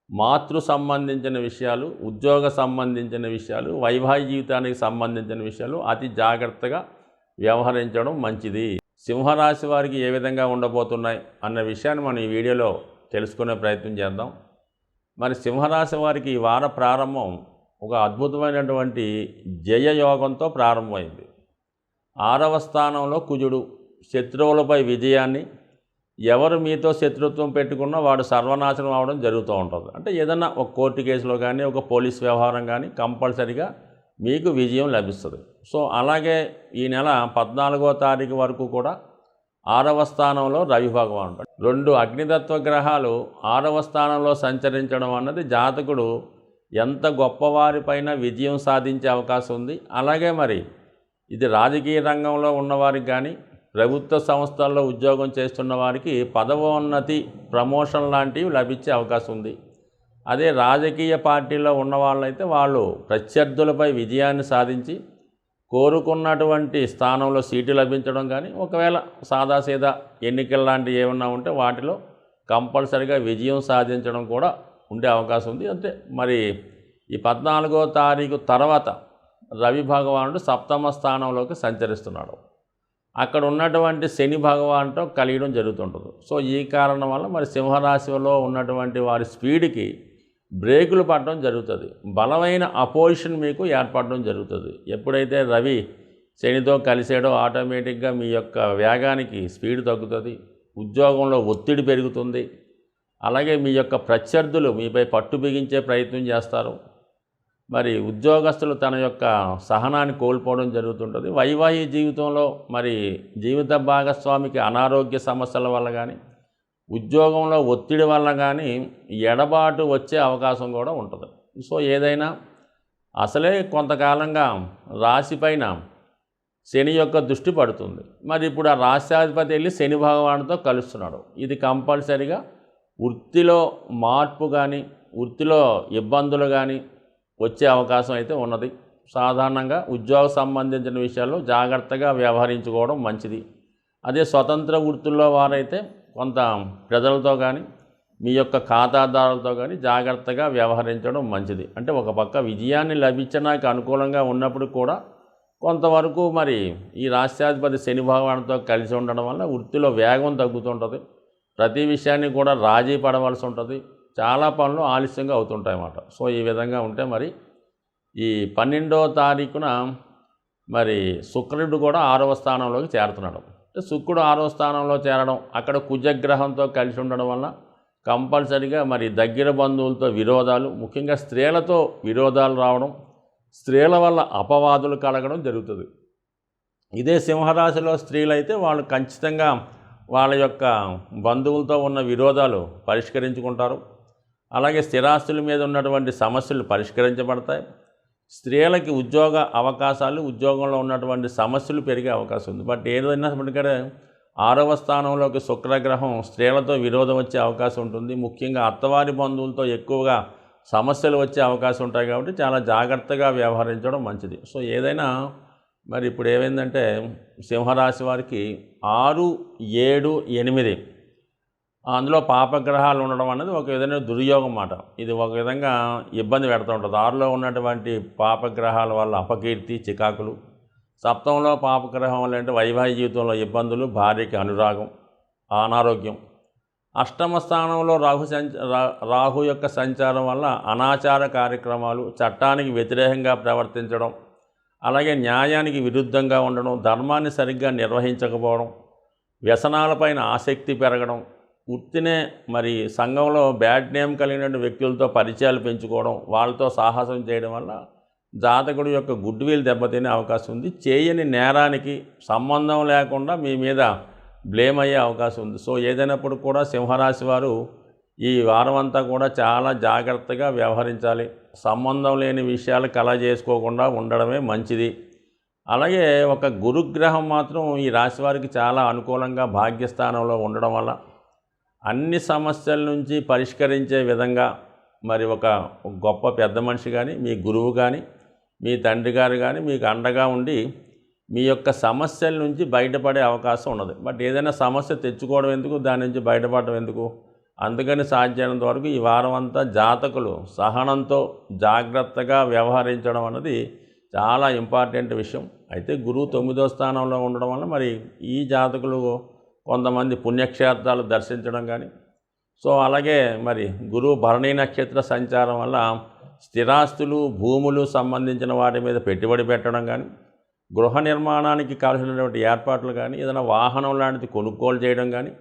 మాతృ సంబంధించిన విషయాలు, ఉద్యోగ సంబంధించిన విషయాలు, వైవాహిక జీవితానికి సంబంధించిన విషయాలు అతి జాగ్రత్తగా వ్యవహరించడం మంచిది. సింహరాశి వారికి ఏ విధంగా ఉండబోతున్నాయి అన్న విషయాన్ని మనం ఈ వీడియోలో తెలుసుకునే ప్రయత్నం చేద్దాం. మరి సింహరాశి వారికి ఈ వార ప్రారంభం ఒక అద్భుతమైనటువంటి జయయోగంతో ప్రారంభమైంది. 6వ స్థానంలో కుజుడు శత్రువులపై విజయాన్ని, ఎవరు మీతో శత్రుత్వం పెట్టుకున్నా వాడు సర్వనాశనం అవడం జరుగుతూ ఉంటుంది. అంటే ఏదన్నా ఒక కోర్టు కేసులో కానీ ఒక పోలీస్ వ్యవహారం కానీ కంపల్సరిగా మీకు విజయం లభిస్తుంది. సో అలాగే ఈ నెల 14వ తారీఖు వరకు కూడా 6వ స్థానంలో రవి భగవానుడు, 2 అగ్నితత్వ గ్రహాలు 6వ స్థానంలో సంచరించడం అన్నది జాతకుడు ఎంత గొప్పవారిపైన విజయం సాధించే అవకాశం ఉంది. అలాగే మరి ఇది రాజకీయ రంగంలో ఉన్నవారికి కానీ ప్రభుత్వ సంస్థల్లో ఉద్యోగం చేస్తున్న వారికి పదవోన్నతి, ప్రమోషన్ లాంటివి లభించే అవకాశం ఉంది. అదే రాజకీయ పార్టీలో ఉన్న వాళ్ళైతే వాళ్ళు ప్రత్యర్థులపై విజయాన్ని సాధించి కోరుకున్నటువంటి స్థానంలో సీటు లభించడం కానీ, ఒకవేళ సాదాసీదా ఎన్నికలు లాంటివి ఏమన్నా ఉంటే వాటిలో కంపల్సరిగా విజయం సాధించడం కూడా ఉండే అవకాశం ఉంది. అంటే మరి ఈ 14వ తారీఖు తర్వాత రవి భగవానుడు సప్తమ స్థానంలోకి సంచరిస్తున్నాడు. అక్కడ ఉన్నటువంటి శని భగవానుతో కలియడం జరుగుతుంటుంది. సో ఈ కారణం వల్ల మరి సింహరాశిలో ఉన్నటువంటి వారి స్పీడ్కి బ్రేకులు పడడం జరుగుతుంది. బలమైన అపోజిషన్ మీకు ఏర్పడడం జరుగుతుంది. ఎప్పుడైతే రవి శనితో కలిసాడో ఆటోమేటిక్గా మీ యొక్క వేగానికి స్పీడ్ తగ్గుతుంది, ఉద్యోగంలో ఒత్తిడి పెరుగుతుంది, అలాగే మీ యొక్క ప్రత్యర్థులు మీపై పట్టు బిగించే ప్రయత్నం చేస్తారు. మరి ఉద్యోగస్తులు తన యొక్క సహనాన్ని కోల్పోవడం జరుగుతుంటుంది. వైవాహిక జీవితంలో మరి జీవిత భాగస్వామికి అనారోగ్య సమస్యల వల్ల కానీ, ఉద్యోగంలో ఒత్తిడి వల్ల కానీ ఎడబాటు వచ్చే అవకాశం కూడా ఉంటుంది. సో ఏదైనా అసలే కొంతకాలంగా రాశిపైన శని యొక్క దృష్టి పడుతుంది. మరి ఇప్పుడు ఆ రాశ్యాధిపతి వెళ్ళి శని భగవానుడితో కలుస్తున్నాడు. ఇది కంపల్సరిగా వృత్తిలో మార్పు కానీ, వృత్తిలో ఇబ్బందులు కానీ వచ్చే అవకాశం అయితే ఉన్నది. సాధారణంగా ఉద్యోగ సంబంధించిన విషయాల్లో జాగ్రత్తగా వ్యవహరించుకోవడం మంచిది. అదే స్వతంత్ర వృత్తుల్లో వారైతే కొంత ప్రజలతో కానీ, మీ యొక్క ఖాతాదారులతో కానీ జాగ్రత్తగా వ్యవహరించడం మంచిది. అంటే ఒక పక్క విజయాన్ని లభించడానికి అనుకూలంగా ఉన్నప్పుడు కూడా కొంతవరకు మరి ఈ రాష్ట్రాధిపతి శని భగవానుడితో కలిసి ఉండడం వల్ల వృత్తిలో వేగం తగ్గుతుంటుంది. ప్రతి విషయాన్ని కూడా రాజీ పడవలసి ఉంటుంది. చాలా పనులు ఆలస్యంగా అవుతుంటాయి అన్నమాట. సో ఈ విధంగా ఉంటే మరి ఈ 12వ తారీఖున మరి శుక్రుడు కూడా 6వ స్థానంలోకి చేరుతున్నాడు. శుక్రుడు 6వ స్థానంలో చేరడం, అక్కడ కుజగ్రహంతో కలిసి ఉండడం వల్ల కంపల్సరిగా మరి దగ్గర బంధువులతో విరోధాలు, ముఖ్యంగా స్త్రీలతో విరోధాలు రావడం, స్త్రీల వల్ల అపవాదులు కలగడం జరుగుతుంది. ఇదే సింహరాశిలో స్త్రీలైతే వాళ్ళు ఖచ్చితంగా వాళ్ళ యొక్క బంధువులతో ఉన్న విరోధాలు పరిష్కరించుకుంటారు. అలాగే స్థిరాస్తుల మీద ఉన్నటువంటి సమస్యలు పరిష్కరించబడతాయి. స్త్రీలకి ఉద్యోగ అవకాశాలు, ఉద్యోగంలో ఉన్నటువంటి సమస్యలు పెరిగే అవకాశం ఉంది. బట్ ఏదైనప్పటికీ 6వ స్థానంలోకి శుక్రగ్రహం స్త్రీలతో విరోధం వచ్చే అవకాశం ఉంటుంది. ముఖ్యంగా అత్తవారి బంధువులతో ఎక్కువగా సమస్యలు వచ్చే అవకాశం ఉంటాయి. కాబట్టి చాలా జాగ్రత్తగా వ్యవహరించడం మంచిది. సో ఏదైనా మరి ఇప్పుడు ఏమైందంటే సింహరాశి వారికి 6, 7, 8 అందులో పాపగ్రహాలు ఉండడం అనేది ఒక విధంగా దుర్యోగం మాట. ఇది ఒక విధంగా ఇబ్బంది పెడుతూ ఉంటుంది. 6లో ఉన్నటువంటి పాపగ్రహాల వల్ల అపకీర్తి, చికాకులు, సప్తంలో పాపగ్రహం వల్ల అంటే వైవాహిక జీవితంలో ఇబ్బందులు, భార్యకి అనురాగం, అనారోగ్యం, అష్టమ స్థానంలో రాహు యొక్క సంచారం వల్ల అనాచార కార్యక్రమాలు, చట్టానికి వ్యతిరేకంగా ప్రవర్తించడం, అలాగే న్యాయానికి విరుద్ధంగా ఉండడం, ధర్మాన్ని సరిగ్గా నిర్వహించకపోవడం, వ్యసనాలపైన ఆసక్తి పెరగడం, వృత్తినే మరి సంఘంలో బ్యాడ్ నేమ్ కలిగిన వ్యక్తులతో పరిచయాలు పెంచుకోవడం, వాళ్ళతో సాహసం చేయడం వల్ల జాతకుడు యొక్క గుడ్ విల్ దెబ్బతినే అవకాశం ఉంది. చేయని నేరానికి సంబంధం లేకుండా మీ మీద బ్లేమ్ అయ్యే అవకాశం ఉంది. సో ఏదైనప్పుడు కూడా సింహరాశి వారు ఈ వారం అంతా కూడా చాలా జాగ్రత్తగా వ్యవహరించాలి. సంబంధం లేని విషయాలు కలగజేసుకోకుండా ఉండడమే మంచిది. అలాగే ఒక గురుగ్రహం మాత్రం ఈ రాశి వారికి చాలా అనుకూలంగా భాగ్యస్థానంలో ఉండడం వల్ల అన్ని సమస్యల నుంచి పరిష్కరించే విధంగా మరి ఒక గొప్ప పెద్ద మనిషి కానీ, మీ గురువు కానీ, మీ తండ్రి గారు కానీ మీకు అండగా ఉండి మీ యొక్క సమస్యల నుంచి బయటపడే అవకాశం ఉన్నది. బట్ ఏదైనా సమస్య తెచ్చుకోవడం ఎందుకు, దాని నుంచి బయటపడడం ఎందుకు? అందుకని సాధ్యమైనంత వరకు ఈ వారం అంతా జాతకులు సహనంతో జాగ్రత్తగా వ్యవహరించడం అన్నది చాలా ఇంపార్టెంట్ విషయం. అయితే గురువు 9వ స్థానంలో ఉండడం వల్ల మరి ఈ జాతకులు కొంతమంది పుణ్యక్షేత్రాలు దర్శించడం కానీ, సో అలాగే మరి గురువు భరణీ నక్షత్ర సంచారం వల్ల స్థిరాస్తులు, భూములు సంబంధించిన వాటి మీద పెట్టుబడి పెట్టడం కానీ, గృహ నిర్మాణానికి కావాల్సినటువంటి ఏర్పాట్లు కానీ, ఏదైనా వాహనం లాంటిది కొనుగోలు చేయడం కానీ,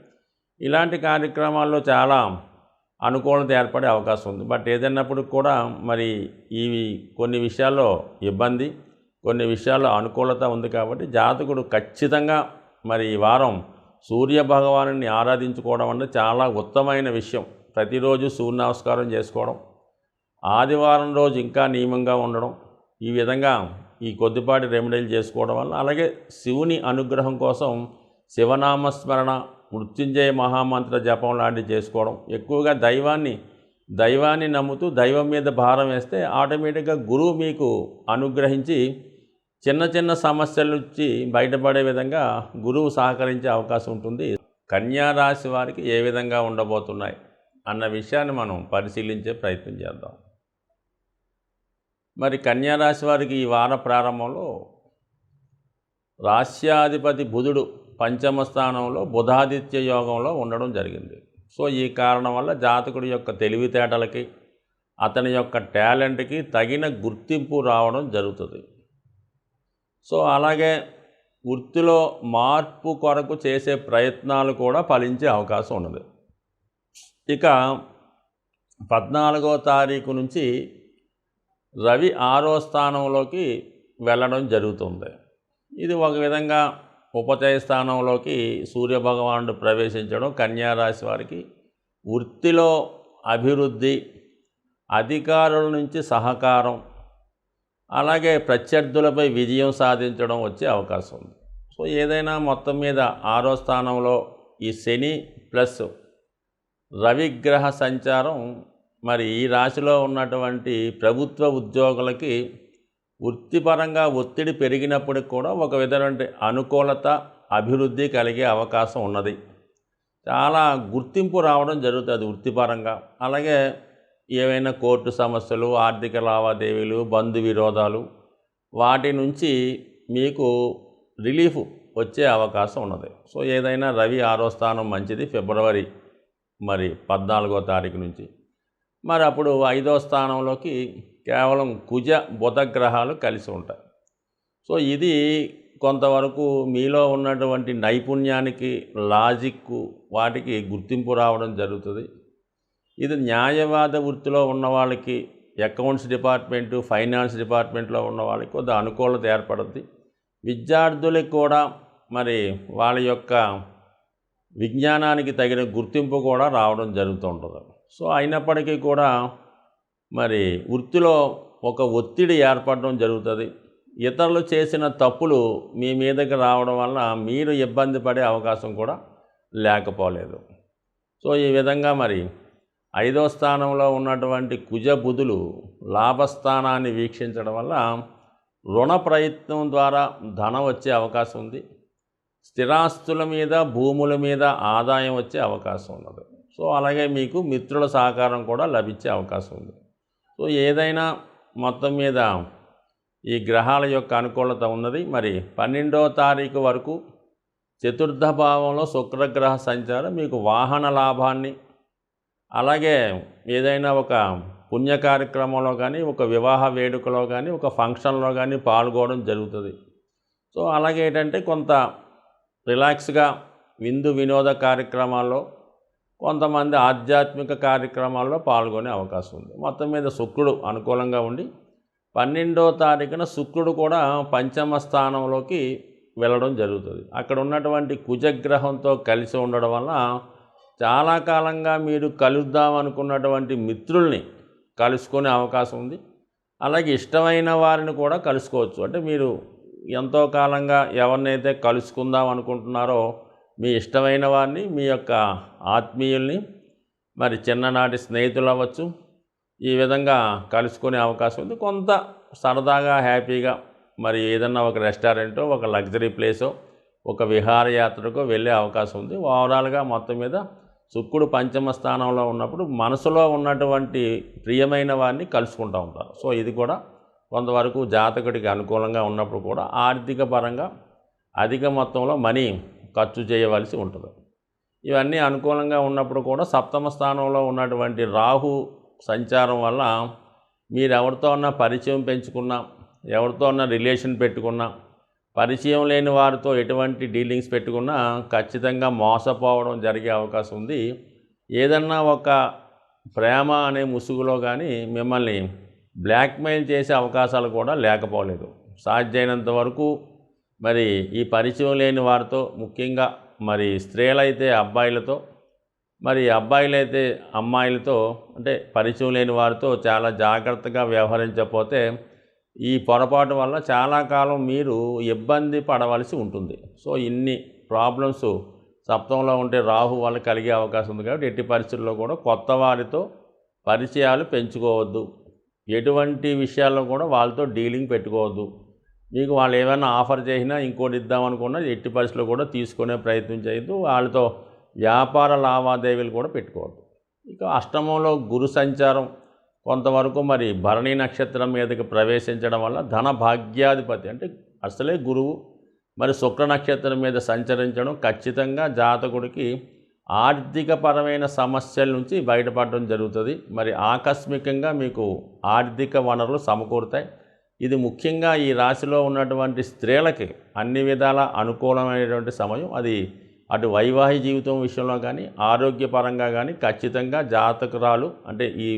ఇలాంటి కార్యక్రమాల్లో చాలా అనుకూలత ఏర్పడే అవకాశం ఉంది. బట్ ఏదైనప్పుడు కూడా మరి ఇవి కొన్ని విషయాల్లో ఇబ్బంది, కొన్ని విషయాల్లో అనుకూలత ఉంది. కాబట్టి జాతకుడు ఖచ్చితంగా మరి ఈ వారం సూర్య భగవానుని ఆరాధించుకోవడం అంటే చాలా ఉత్తమమైన విషయం. ప్రతిరోజు సూర్య నమస్కారం చేసుకోవడం, ఆదివారం రోజు ఇంకా నియమంగా ఉండడం, ఈ విధంగా ఈ కొద్దిపాటి రెమెడీలు చేసుకోవడం వల్ల, అలాగే శివుని అనుగ్రహం కోసం శివనామస్మరణ, మృత్యుంజయ మహామంత్ర జపం లాంటివి చేసుకోవడం, ఎక్కువగా దైవాన్ని నమ్ముతూ దైవం మీద భారం వేస్తే ఆటోమేటిక్గా గురువు మీకు అనుగ్రహించి చిన్న చిన్న సమస్యల నుంచి బయటపడే విధంగా గురువు సహకరించే అవకాశం ఉంటుంది. కన్యా రాశి వారికి ఏ విధంగా ఉండబోతున్నాయి అన్న విషయాన్ని మనం పరిశీలించే ప్రయత్నం చేద్దాం. మరి కన్యా రాశి వారికి ఈ వార ప్రారంభంలో రాశ్యాధిపతి బుధుడు పంచమ స్థానంలో బుధాదిత్య యోగంలో ఉండడం జరిగింది. సో ఈ కారణం వల్ల జాతకుడి యొక్క తెలివితేటలకి, అతని యొక్క టాలెంట్కి తగిన గుర్తింపు రావడం జరుగుతుంది. సో అలాగే వృత్తిలో మార్పు కొరకు చేసే ప్రయత్నాలు కూడా ఫలించే అవకాశం ఉన్నది. ఇక 14వ తారీఖు నుంచి రవి 6వ స్థానంలోకి వెళ్ళడం జరుగుతుంది. ఇది ఒక విధంగా ఉపచయ స్థానంలోకి సూర్యభగవానుడు ప్రవేశించడం కన్యా రాశి వారికి వృత్తిలో అభివృద్ధి, అధికారుల నుంచి సహకారం, అలాగే ప్రత్యర్థులపై విజయం సాధించడం వచ్చే అవకాశం ఉంది. సో ఏదైనా మొత్తం మీద 6వ స్థానంలో ఈ శని ప్లస్ రవిగ్రహ సంచారం మరి ఈ రాశిలో ఉన్నటువంటి ప్రభుత్వ ఉద్యోగులకి వృత్తిపరంగా ఒత్తిడి పెరిగినప్పటికి కూడా ఒక విధమైన అనుకూలత, అభివృద్ధి కలిగే అవకాశం ఉన్నది. చాలా గుర్తింపు రావడం జరుగుతుంది వృత్తిపరంగా. అలాగే ఏవైనా కోర్టు సమస్యలు, ఆర్థిక లావాదేవీలు, బంధు విరోధాలు, వాటి నుంచి మీకు రిలీఫ్ వచ్చే అవకాశం ఉన్నది. సో ఏదైనా రవి 6వ స్థానం మంచిది ఫిబ్రవరి 14వ తారీఖు నుంచి. మరి అప్పుడు 5వ స్థానంలోకి కేవలం కుజ బుధ గ్రహాలు కలిసి ఉంటాయి. సో ఇది కొంతవరకు మీలో ఉన్నటువంటి నైపుణ్యానికి, లాజిక్కు, వాటికి గుర్తింపు రావడం జరుగుతుంది. ఇది న్యాయవాద వృత్తిలో ఉన్న వాళ్ళకి, అకౌంట్స్ డిపార్ట్మెంటు, ఫైనాన్స్ డిపార్ట్మెంట్లో ఉన్న వాళ్ళకి కొద్ది అనుకూలత ఏర్పడుద్ది. విద్యార్థులకు కూడా మరి వాళ్ళ యొక్క విజ్ఞానానికి తగిన గుర్తింపు కూడా రావడం జరుగుతూ ఉంటుంది. సో అయినప్పటికీ కూడా మరి వృత్తిలో ఒక ఒత్తిడి ఏర్పడడం జరుగుతుంది. ఇతరులు చేసిన తప్పులు మీ మీదకి రావడం వల్ల మీరు ఇబ్బంది పడే అవకాశం కూడా లేకపోలేదు. సో ఈ విధంగా మరి 5వ స్థానంలో ఉన్నటువంటి కుజ బుధులు లాభస్థానాన్ని వీక్షించడం వల్ల రుణ ప్రయత్నం ద్వారా ధనం వచ్చే అవకాశం ఉంది. స్థిరాస్తుల మీద, భూముల మీద ఆదాయం వచ్చే అవకాశం ఉన్నది. సో అలాగే మీకు మిత్రుల సహకారం కూడా లభించే అవకాశం ఉంది. సో ఏదైనా మొత్తం మీద ఈ గ్రహాల యొక్క అనుకూలత ఉన్నది. మరి 12వ తారీఖు వరకు చతుర్థ భావంలో శుక్రగ్రహ సంచారం మీకు వాహన లాభాన్ని, అలాగే ఏదైనా ఒక పుణ్య కార్యక్రమంలో కానీ, ఒక వివాహ వేడుకలో కానీ, ఒక ఫంక్షన్లో కానీ పాల్గొనడం జరుగుతుంది. సో అలాగే ఏంటంటే కొంత రిలాక్స్గా విందు వినోద కార్యక్రమాల్లో, కొంతమంది ఆధ్యాత్మిక కార్యక్రమాల్లో పాల్గొనే అవకాశం ఉంది. మొత్తం మీద శుక్రుడు అనుకూలంగా ఉండి 12వ తారీఖున శుక్రుడు కూడా పంచమ స్థానంలోకి వెళ్ళడం జరుగుతుంది. అక్కడ ఉన్నటువంటి కుజగ్రహంతో కలిసి ఉండడం వల్ల చాలా కాలంగా మీరు కలుద్దాం అనుకున్నటువంటి మిత్రుల్ని కలుసుకునే అవకాశం ఉంది. అలాగే ఇష్టమైన వారిని కూడా కలుసుకోవచ్చు. అంటే మీరు ఎంతో కాలంగా ఎవరినైతే కలుసుకుందాం అనుకుంటున్నారో మీ ఇష్టమైన వారిని, మీ యొక్క ఆత్మీయుల్ని, మరి చిన్ననాటి స్నేహితులు అవ్వచ్చు, ఈ విధంగా కలుసుకునే అవకాశం ఉంది. కొంత సరదాగా హ్యాపీగా మరి ఏదన్నా ఒక రెస్టారెంటో, ఒక లగ్జరీ ప్లేసో, ఒక విహారయాత్రకో వెళ్ళే అవకాశం ఉంది. ఓవరాల్గా మొత్తం మీద శుక్రుడు పంచమ స్థానంలో ఉన్నప్పుడు మనసులో ఉన్నటువంటి ప్రియమైన వారిని కలుసుకుంటూ ఉంటారు. సో ఇది కూడా కొంతవరకు జాతకుడికి అనుకూలంగా ఉన్నప్పుడు కూడా ఆర్థిక పరంగా అధిక మొత్తంలో మనీ ఖర్చు చేయవలసి ఉంటుంది. ఇవన్నీ అనుకూలంగా ఉన్నప్పుడు కూడా సప్తమ స్థానంలో ఉన్నటువంటి రాహు సంచారం వల్ల మీరు ఎవరితో ఉన్న పరిచయం పెంచుకున్నా, ఎవరితో ఉన్న రిలేషన్ పెట్టుకున్నా, పరిచయం లేని వారితో ఎటువంటి డీలింగ్స్ పెట్టుకున్నా ఖచ్చితంగా మోసపోవడం జరిగే అవకాశం ఉంది. ఏదన్నా ఒక ప్రేమ అనే ముసుగులో కానీ మిమ్మల్ని బ్లాక్మెయిల్ చేసే అవకాశాలు కూడా లేకపోలేదు. సాధ్యమైనంత వరకు మరి ఈ పరిచయం లేని వారితో, ముఖ్యంగా మరి స్త్రీలైతే అబ్బాయిలతో, మరి అబ్బాయిలైతే అమ్మాయిలతో, అంటే పరిచయం లేని వారితో చాలా జాగ్రత్తగా వ్యవహరించకపోతే ఈ పొరపాటు వల్ల చాలా కాలం మీరు ఇబ్బంది పడవలసి ఉంటుంది. సో ఇన్ని ప్రాబ్లమ్స్ సప్తంలో ఉంటే రాహు వల్ల కలిగే అవకాశం ఉంది. కాబట్టి ఎట్టి పరిస్థితుల్లో కూడా కొత్త వారితో పరిచయాలు పెంచుకోవద్దు. ఎటువంటి విషయాల్లో కూడా వాళ్ళతో డీలింగ్ పెట్టుకోవద్దు. మీకు వాళ్ళు ఏమైనా ఆఫర్ చేసినా ఇంకోటి ఇద్దామనుకున్నా ఎట్టి పరిస్థితుల్లో కూడా తీసుకునే ప్రయత్నం చేయొద్దు. వాళ్ళతో వ్యాపార లావాదేవీలు కూడా పెట్టుకోవద్దు. ఇక అష్టమంలో గురు సంచారం కొంతవరకు మరి భరణి నక్షత్రం మీదకి ప్రవేశించడం వల్ల ధన భాగ్యాధిపతి అంటే అసలే గురువు మరి శుక్ర నక్షత్రం మీద సంచరించడం ఖచ్చితంగా జాతకుడికి ఆర్థికపరమైన సమస్యల నుంచి బయటపడడం జరుగుతుంది. మరి ఆకస్మికంగా మీకు ఆర్థిక వనరులు సమకూరుతాయి. ఇది ముఖ్యంగా ఈ రాశిలో ఉన్నటువంటి స్త్రీలకి అన్ని విధాల అనుకూలమైనటువంటి సమయం. అది అటు వైవాహిక జీవితం విషయంలో కానీ ఆరోగ్యపరంగా కానీ ఖచ్చితంగా జాతకురాలు అంటే ఈ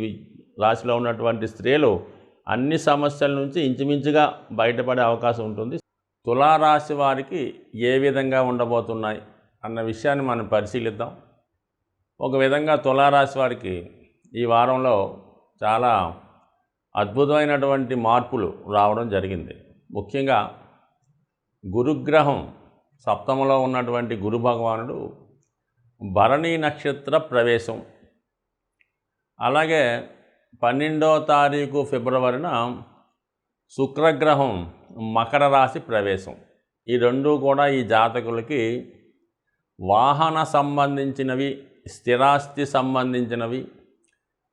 రాశిలో ఉన్నటువంటి స్త్రీలు అన్ని సమస్యల నుంచి ఇంచుమించుగా బయటపడే అవకాశం ఉంటుంది. తులారాశి వారికి ఏ విధంగా ఉండబోతున్నాయి అన్న విషయాన్ని మనం పరిశీలిద్దాం. ఒక విధంగా తులారాశి వారికి ఈ వారంలో చాలా అద్భుతమైనటువంటి మార్పులు రావడం జరిగింది. ముఖ్యంగా గురుగ్రహం సప్తమలో ఉన్నటువంటి గురు భగవానుడు భరణి నక్షత్ర ప్రవేశం, అలాగే 12వ తారీఖు ఫిబ్రవరిన శుక్రగ్రహం మకర రాశి ప్రవేశం. ఈ రెండూ కూడా ఈ జాతకులకి వాహన సంబంధించినవి, స్థిరాస్తి సంబంధించినవి,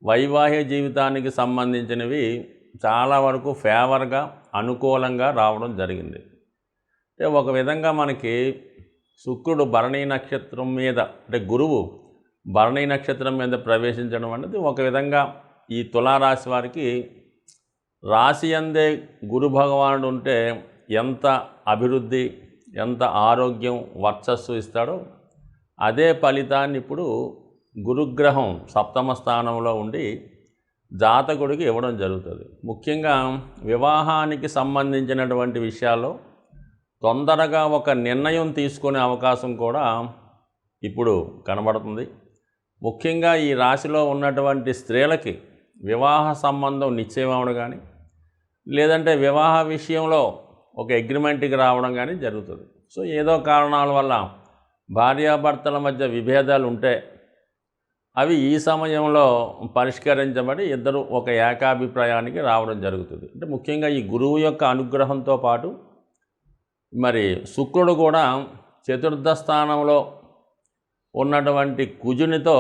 వైవాహిక జీవితానికి సంబంధించినవి చాలా వరకు ఫేవర్గా అనుకూలంగా రావడం జరిగింది. అంటే ఒక విధంగా మనకి శుక్రుడు భరణి నక్షత్రం మీద అంటే గురువు భరణి నక్షత్రం మీద ప్రవేశించడం అనేది ఒక విధంగా ఈ తులారాశి వారికి రాశి అందే గురు భగవానుడు ఉంటే ఎంత అభివృద్ధి, ఎంత ఆరోగ్యం, వర్చస్సు ఇస్తాడో అదే ఫలితాన్ని ఇప్పుడు గురుగ్రహం సప్తమ స్థానంలో ఉండి జాతకుడికి ఇవ్వడం జరుగుతుంది. ముఖ్యంగా వివాహానికి సంబంధించినటువంటి విషయాల్లో తొందరగా ఒక నిర్ణయం తీసుకునే అవకాశం కూడా ఇప్పుడు కనబడుతుంది. ముఖ్యంగా ఈ రాశిలో ఉన్నటువంటి స్త్రీలకి వివాహ సంబంధం నిశ్చయం అవ్వడం కానీ లేదంటే వివాహ విషయంలో ఒక అగ్రిమెంట్కి రావడం కానీ జరుగుతుంది. సో ఏదో కారణాల వల్ల భార్యాభర్తల మధ్య విభేదాలు ఉంటే అవి ఈ సమయంలో పరిష్కరించబడి ఇద్దరు ఒక ఏకాభిప్రాయానికి రావడం జరుగుతుంది. అంటే ముఖ్యంగా ఈ గురువు యొక్క అనుగ్రహంతో పాటు మరి శుక్రుడు కూడా చతుర్థ స్థానంలో ఉన్నటువంటి కుజునితో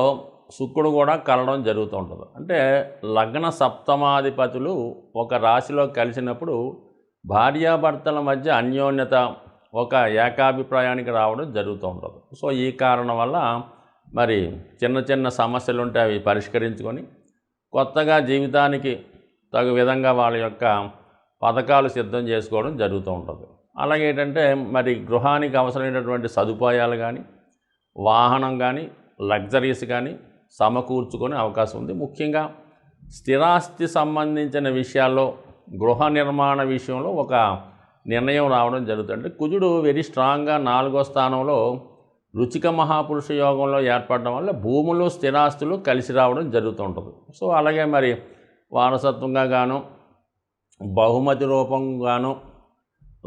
శుక్రుడు కూడా కలవడం జరుగుతూ ఉంటుంది. అంటే లగ్న సప్తమాధిపతులు ఒక రాశిలో కలిసినప్పుడు భార్యాభర్తల మధ్య అన్యోన్యత, ఒక ఏకాభిప్రాయానికి రావడం జరుగుతూ ఉంటుంది. సో ఈ కారణం వల్ల మరి చిన్న చిన్న సమస్యలు ఉంటే అవి పరిష్కరించుకొని కొత్తగా జీవితానికి తగు విధంగా వాళ్ళ యొక్క పథకాలు సిద్ధం చేసుకోవడం జరుగుతూ ఉంటుంది. అలాగే ఏంటంటే మరి గృహానికి అవసరమైనటువంటి సదుపాయాలు కానీ వాహనం కానీ లగ్జరీస్ కానీ సమకూర్చుకునే అవకాశం ఉంది. ముఖ్యంగా స్థిరాస్తి సంబంధించిన విషయాల్లో గృహ నిర్మాణ విషయంలో ఒక నిర్ణయం రావడం జరుగుతుంది. అంటే కుజుడు వెరీ స్ట్రాంగ్గా 4వ స్థానంలో రుచిక మహాపురుష యోగంలో ఏర్పడడం వల్ల భూములు స్థిరాస్తులు కలిసి రావడం జరుగుతూ ఉంటుంది. సో అలాగే మరి వారసత్వంగా గాను బహుమతి రూపంగాను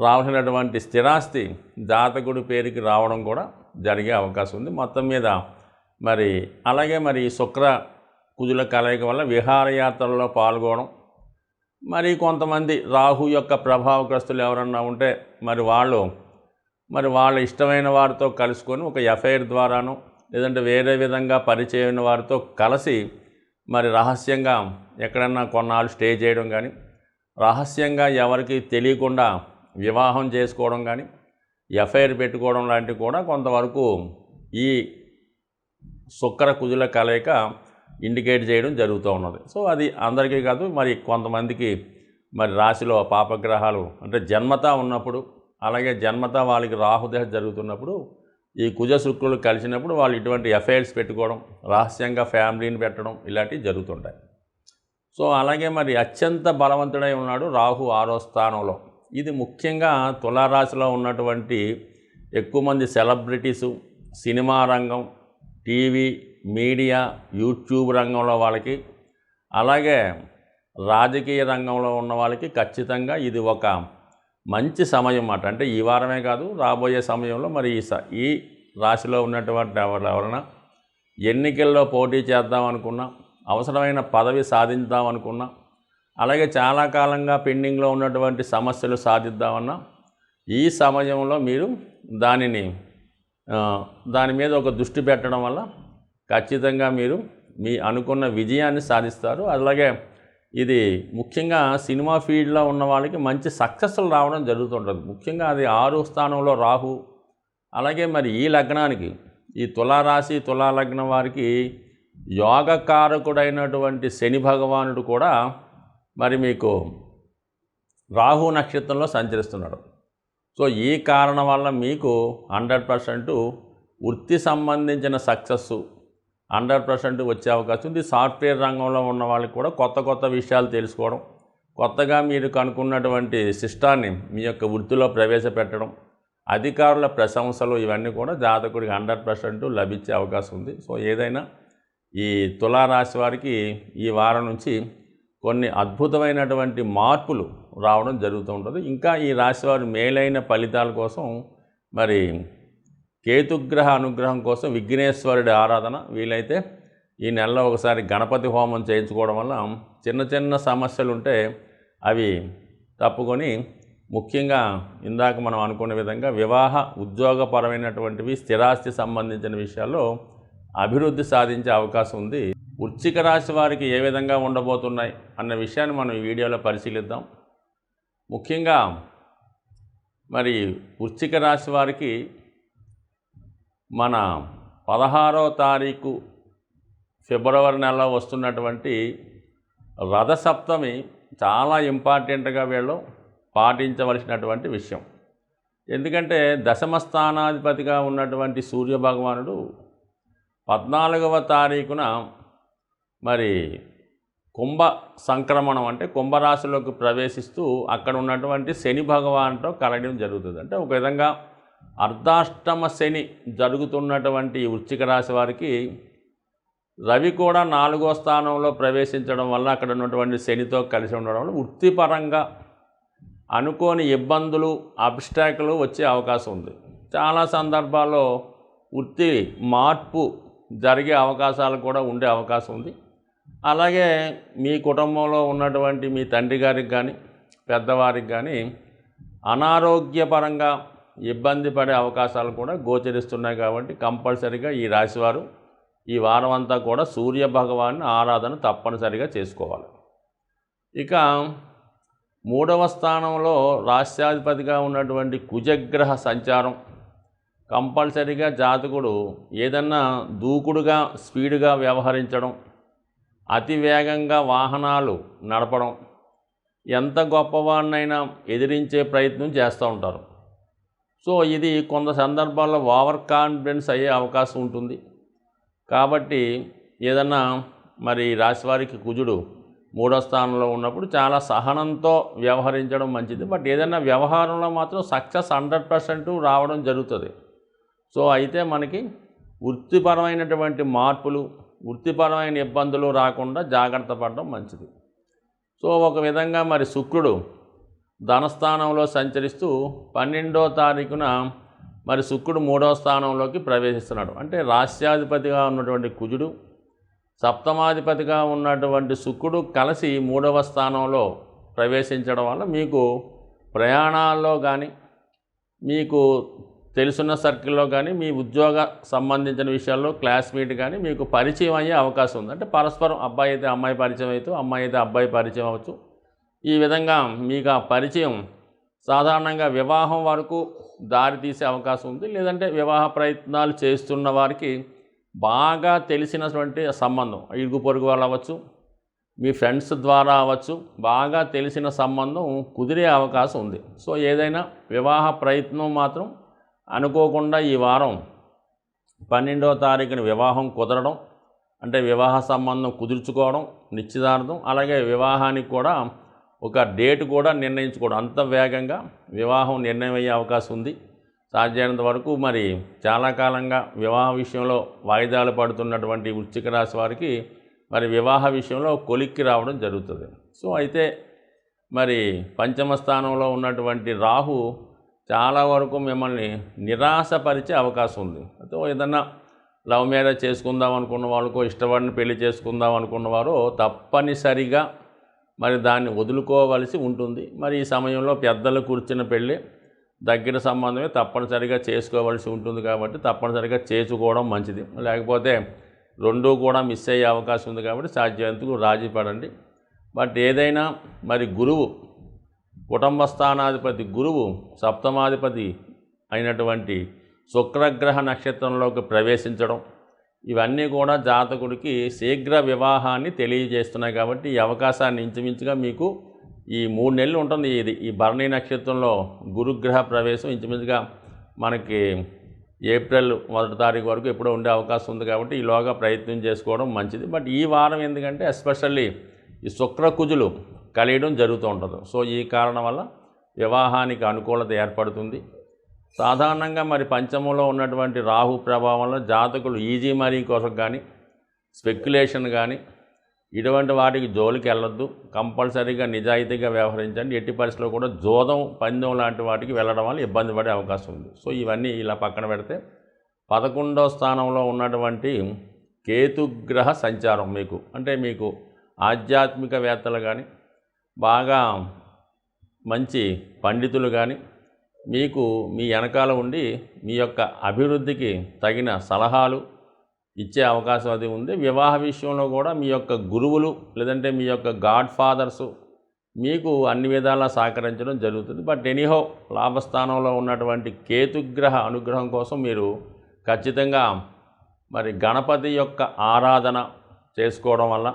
రావాల్సినటువంటి స్థిరాస్తి జాతకుడి పేరుకి రావడం కూడా జరిగే అవకాశం ఉంది. మొత్తం మీద మరి అలాగే మరి శుక్ర కుజుల కలయిక వల్ల విహారయాత్రల్లో పాల్గొనడం, మరి కొంతమంది రాహు యొక్క ప్రభావగ్రస్తులు ఎవరన్నా ఉంటే మరి వాళ్ళ ఇష్టమైన వారితో కలుసుకొని ఒక ఎఫ్ఐఆర్ ద్వారాను లేదంటే వేరే విధంగా పరిచయమైన వారితో కలిసి మరి రహస్యంగా ఎక్కడన్నా కొన్నాళ్ళు స్టే చేయడం కానీ రహస్యంగా ఎవరికి తెలియకుండా వివాహం చేసుకోవడం కానీ ఎఫ్ఐఆర్ పెట్టుకోవడం లాంటివి కూడా కొంతవరకు ఈ శుక్ర కుజుల కలయిక ఇండికేట్ చేయడం జరుగుతూ ఉన్నది. సో అది అందరికీ కాదు, మరి కొంతమందికి మరి రాశిలో పాపగ్రహాలు అంటే జన్మతా ఉన్నప్పుడు అలాగే జన్మతా వాళ్ళకి రాహుదశ జరుగుతున్నప్పుడు ఈ కుజ శుక్రులు కలిసినప్పుడు వాళ్ళు ఇటువంటి ఎఫ్ఐఆర్స్ పెట్టుకోవడం, రహస్యంగా ఫ్యామిలీని పెట్టడం ఇలాంటివి జరుగుతుంటాయి. సో అలాగే మరి అత్యంత బలవంతుడై ఉన్నాడు రాహు 6వ స్థానంలో. ఇది ముఖ్యంగా తులారాశిలో ఉన్నటువంటి ఎక్కువ మంది సెలబ్రిటీసు, సినిమా రంగం, టీవీ, మీడియా, యూట్యూబ్ రంగంలో వాళ్ళకి అలాగే రాజకీయ రంగంలో ఉన్న వాళ్ళకి ఖచ్చితంగా ఇది ఒక మంచి సమయం అన్నమాట. అంటే ఈ వారమే కాదు, రాబోయే సమయంలో మరి ఈ రాశిలో ఉన్నటువంటి ఎవరైనా ఎన్నికల్లో పోటీ చేద్దాం అనుకున్నా, అవసరమైన పదవి సాధిద్దాం అనుకున్నా, అలాగే చాలా కాలంగా పెండింగ్లో ఉన్నటువంటి సమస్యలు సాధిద్దామన్నా ఈ సమయంలో మీరు దాని మీద ఒక దృష్టి పెట్టడం వల్ల ఖచ్చితంగా మీరు మీ అనుకున్న విజయాన్ని సాధిస్తారు. అలాగే ఇది ముఖ్యంగా సినిమా ఫీల్డ్లో ఉన్న వాళ్ళకి మంచి సక్సెస్లు రావడం జరుగుతుంటుంది. ముఖ్యంగా అది 6వ స్థానంలో రాహు. అలాగే మరి ఈ లగ్నానికి, ఈ తులారాశి తులా లగ్నం వారికి యోగకారకుడైనటువంటి శని భగవానుడు కూడా మరి మీకు రాహు నక్షత్రంలో సంచరిస్తున్నాడు. సో ఈ కారణం వల్ల మీకు 100% వృత్తి సంబంధించిన సక్సెస్ 100% వచ్చే అవకాశం ఉంది. సాఫ్ట్వేర్ రంగంలో ఉన్న వాళ్ళకి కూడా కొత్త విషయాలు తెలుసుకోవడం, కొత్తగా మీరు కనుక్కున్నటువంటి సిస్టాన్ని మీ యొక్క వృత్తిలో ప్రవేశపెట్టడం, అధికారుల ప్రశంసలు ఇవన్నీ కూడా జాతకుడికి 100% లభించే అవకాశం ఉంది. సో ఏదైనా ఈ తులారాశి వారికి ఈ వారం నుంచి కొన్ని అద్భుతమైనటువంటి మార్పులు రావడం జరుగుతూ ఉంటుంది. ఇంకా ఈ రాశివారి మేలైన ఫలితాల కోసం మరి కేతుగ్రహ అనుగ్రహం కోసం విఘ్నేశ్వరుడి ఆరాధన, వీలైతే ఈ నెలలో ఒకసారి గణపతి హోమం చేయించుకోవడం వల్ల చిన్న సమస్యలు ఉంటే అవి తప్పుకొని, ముఖ్యంగా ఇందాక మనం అనుకున్న విధంగా వివాహ ఉద్యోగపరమైనటువంటివి స్థిరాస్తి సంబంధించిన విషయాల్లో అభివృద్ధి సాధించే అవకాశం ఉంది. వృశ్చిక రాశి వారికి ఏ విధంగా ఉండబోతున్నాయి అన్న విషయాన్ని మనం ఈ వీడియోలో పరిశీలిద్దాం. ముఖ్యంగా మరి వృశ్చిక రాశి వారికి మన 16వ తారీఖు ఫిబ్రవరి నెలలో వస్తున్నటువంటి రథసప్తమి చాలా ఇంపార్టెంట్గా వీళ్ళు పాటించవలసినటువంటి విషయం. ఎందుకంటే దశమ స్థానాధిపతిగా ఉన్నటువంటి సూర్యభగవానుడు 14వ తారీఖున మరి కుంభ సంక్రమణం అంటే కుంభరాశిలోకి ప్రవేశిస్తూ అక్కడ ఉన్నటువంటి శని భగవానుతో కలగడం జరుగుతుంది. అంటే ఒక విధంగా అర్ధాష్టమ శని జరుగుతున్నటువంటి వృశ్చిక రాశి వారికి రవి కూడా 4వ స్థానంలో ప్రవేశించడం వల్ల అక్కడ ఉన్నటువంటి శనితో కలిసి ఉండడం వల్ల వృత్తిపరంగా అనుకోని ఇబ్బందులు, అబ్స్టాకిల్ వచ్చే అవకాశం ఉంది. చాలా సందర్భాల్లో వృత్తి మార్పు జరిగే అవకాశాలు కూడా ఉండే అవకాశం ఉంది. అలాగే మీ కుటుంబంలో ఉన్నటువంటి మీ తండ్రి గారికి కానీ పెద్దవారికి కానీ అనారోగ్యపరంగా ఇబ్బంది పడే అవకాశాలు కూడా గోచరిస్తున్నాయి. కాబట్టి కంపల్సరీగా ఈ రాశివారు ఈ వారం అంతా కూడా సూర్య భగవాన్ని ఆరాధన తప్పనిసరిగా చేసుకోవాలి. ఇక 3వ స్థానంలో రాష్ట్రాధిపతిగా ఉన్నటువంటి కుజగ్రహ సంచారం కంపల్సరీగా జాతకుడు ఏదన్నా దూకుడుగా స్పీడ్గా వ్యవహరించడం, అతి వేగంగా వాహనాలు నడపడం, ఎంత గొప్పవాడినైనా ఎదిరించే ప్రయత్నం చేస్తూ ఉంటారు. సో ఇది కొంత సందర్భాల్లో ఓవర్ కాన్ఫిడెన్స్ అయ్యే అవకాశం ఉంటుంది. కాబట్టి ఏదన్నా మరి రాశివారికి కుజుడు 3వ స్థానంలో ఉన్నప్పుడు చాలా సహనంతో వ్యవహరించడం మంచిది. బట్ ఏదైనా వ్యవహారంలో మాత్రం సక్సెస్ 100% రావడం జరుగుతుంది. సో అయితే మనకి వృత్తిపరమైనటువంటి మార్పులు, వృత్తిపరమైన ఇబ్బందులు రాకుండా జాగ్రత్త పడడం మంచిది. సో ఒక విధంగా మరి శుక్రుడు ధనస్థానంలో సంచరిస్తూ 12వ తారీఖున మరి శుక్రుడు 3వ స్థానంలోకి ప్రవేశిస్తున్నాడు. అంటే రాష్ట్రాధిపతిగా ఉన్నటువంటి కుజుడు, సప్తమాధిపతిగా ఉన్నటువంటి శుక్రుడు కలిసి 3వ స్థానంలో ప్రవేశించడం వల్ల మీకు ప్రయాణాల్లో కానీ, మీకు తెలుసున్న సర్కిల్లో కానీ, మీ ఉద్యోగ సంబంధించిన విషయాల్లో క్లాస్మేట్ కానీ మీకు పరిచయం అయ్యే అవకాశం ఉంది. అంటే పరస్పరం అబ్బాయి అయితే అమ్మాయి పరిచయం అవుతూ, అమ్మాయి అయితే అబ్బాయి పరిచయం అవ్వచ్చు. ఈ విధంగా మీకు ఆ పరిచయం సాధారణంగా వివాహం వరకు దారి తీసే అవకాశం ఉంది. లేదంటే వివాహ ప్రయత్నాలు చేస్తున్న వారికి బాగా తెలిసినటువంటి సంబంధం, ఇరుగు పొరుగు వాళ్ళు అవ్వచ్చు, మీ ఫ్రెండ్స్ ద్వారా అవ్వచ్చు, బాగా తెలిసిన సంబంధం కుదిరే అవకాశం ఉంది. సో ఏదైనా వివాహ ప్రయత్నం మాత్రం అనుకోకుండా ఈ వారం 12వ తారీఖున వివాహం కుదరడం, అంటే వివాహ సంబంధం కుదుర్చుకోవడం, నిశ్చితార్థం, అలాగే వివాహానికి కూడా ఒక డేట్ కూడా నిర్ణయించుకోవడం, అంత వేగంగా వివాహం నిర్ణయం అయ్యే అవకాశం ఉంది. సాధ్యమైనంత వరకు మరి చాలా కాలంగా వివాహ విషయంలో వాయిదాలు పడుతున్నటువంటి వృశ్చిక రాశి వారికి మరి వివాహ విషయంలో కొలిక్కి రావడం జరుగుతుంది. సో అయితే మరి పంచమ స్థానంలో ఉన్నటువంటి రాహు చాలా వరకు మిమ్మల్ని నిరాశపరిచే అవకాశం ఉంది. అయితే ఏదన్నా లవ్ మ్యారేజ్ చేసుకుందాం అనుకున్న వాళ్ళకో, ఇష్టపడిన పెళ్లి చేసుకుందాం అనుకున్నవారు తప్పనిసరిగా మరి దాన్ని వదులుకోవలసి ఉంటుంది. మరి ఈ సమయంలో పెద్దలు కూర్చున్న పెళ్ళి దగ్గర సంబంధమే తప్పనిసరిగా చేసుకోవలసి ఉంటుంది కాబట్టి తప్పనిసరిగా చేసుకోవడం మంచిది. లేకపోతే రెండూ కూడా మిస్ అయ్యే అవకాశం ఉంది కాబట్టి సాధ్యమంతకు రాజీ పడండి. బట్ ఏదైనా మరి గురువు కుటుంబ స్థానాధిపతి గురువు సప్తమాధిపతి అయినటువంటి శుక్రగ్రహ నక్షత్రంలోకి ప్రవేశించడం ఇవన్నీ కూడా జాతకుడికి శీఘ్ర వివాహాన్ని తెలియజేస్తున్నాయి. కాబట్టి ఈ అవకాశాన్ని ఇంచుమించుగా మీకు ఈ 3 నెలలు ఉంటుంది. ఈ భరణి నక్షత్రంలో గురుగ్రహ ప్రవేశం ఇంచుమించుగా మనకి ఏప్రిల్ 1వ తారీఖు వరకు ఎప్పుడో ఉండే అవకాశం ఉంది. కాబట్టి ఈలోగా ప్రయత్నం చేసుకోవడం మంచిది. బట్ ఈ వారం ఎందుకంటే ఎస్పెషల్లీ ఈ శుక్రకుజులు కలియడం జరుగుతూ ఉంటుంది. సో ఈ కారణం వల్ల వివాహానికి అనుకూలత ఏర్పడుతుంది. సాధారణంగా మరి పంచమంలో ఉన్నటువంటి రాహు ప్రభావంలో జాతకులు ఈజీ మనీ కోసం కానీ స్పెక్యులేషన్ కానీ ఇటువంటి వాటికి జోలికి వెళ్ళొద్దు. కంపల్సరీగా నిజాయితీగా వ్యవహరించండి. ఎట్టి పరిస్థితుల్లో కూడా జోదం పందెం లాంటి వాటికి వెళ్ళడం వల్ల ఇబ్బంది పడే అవకాశం ఉంది. సో ఇవన్నీ ఇలా పక్కన పెడితే 11వ స్థానంలో ఉన్నటువంటి కేతుగ్రహ సంచారం మీకు ఆధ్యాత్మికవేత్తలు కానీ బాగా మంచి పండితులు కానీ మీకు మీ వెనకాల ఉండి మీ యొక్క అభివృద్ధికి తగిన సలహాలు ఇచ్చే అవకాశం అది ఉంది. వివాహ విషయంలో కూడా మీ యొక్క గురువులు లేదంటే మీ యొక్క గాడ్ ఫాదర్సు మీకు అన్ని విధాలా సహకరించడం జరుగుతుంది. బట్ ఎనీహో లాభస్థానంలో ఉన్నటువంటి కేతుగ్రహ అనుగ్రహం కోసం మీరు ఖచ్చితంగా మరి గణపతి యొక్క ఆరాధన చేసుకోవడం వల్ల,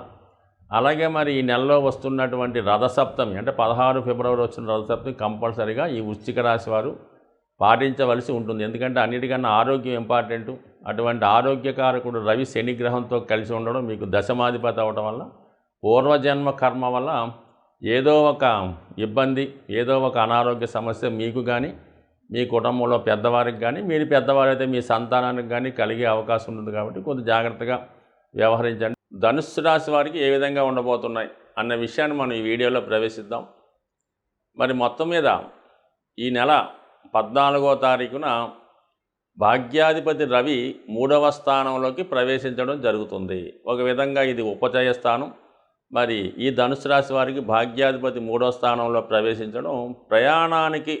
అలాగే మరి ఈ నెలలో వస్తున్నటువంటి రథసప్తమి అంటే 16 ఫిబ్రవరి వచ్చిన రథసప్తమి కంపల్సరీగా ఈ వృశ్చిక రాశి వారు పాటించవలసి ఉంటుంది. ఎందుకంటే అన్నిటికన్నా ఆరోగ్యం ఇంపార్టెంటు. అటువంటి ఆరోగ్యకారకుడు రవి శని గ్రహంతో కలిసి ఉండడం మీకు దశమాధిపతి అవడం వల్ల పూర్వజన్మ కర్మ వల్ల ఏదో ఒక ఇబ్బంది ఏదో ఒక అనారోగ్య సమస్య మీకు కానీ మీ కుటుంబంలో పెద్దవారికి కానీ మీరు పెద్దవారైతే మీ సంతానానికి కానీ కలిగే అవకాశం ఉంటుంది. కాబట్టి కొంచెం జాగ్రత్తగా వ్యవహరించండి. ధనుస్సు రాశి వారికి ఏ విధంగా ఉండబోతున్నాయి అన్న విషయాన్ని మనం ఈ వీడియోలో ప్రవేశిద్దాం. మరి మొత్తం మీద ఈ నెల 14వ తారీఖున భాగ్యాధిపతి రవి 3వ స్థానంలోకి ప్రవేశించడం జరుగుతుంది. ఒక విధంగా ఇది ఉపచయ స్థానం. మరి ఈ ధనుసు రాశి వారికి భాగ్యాధిపతి 3వ స్థానంలో ప్రవేశించడం ప్రయాణానికి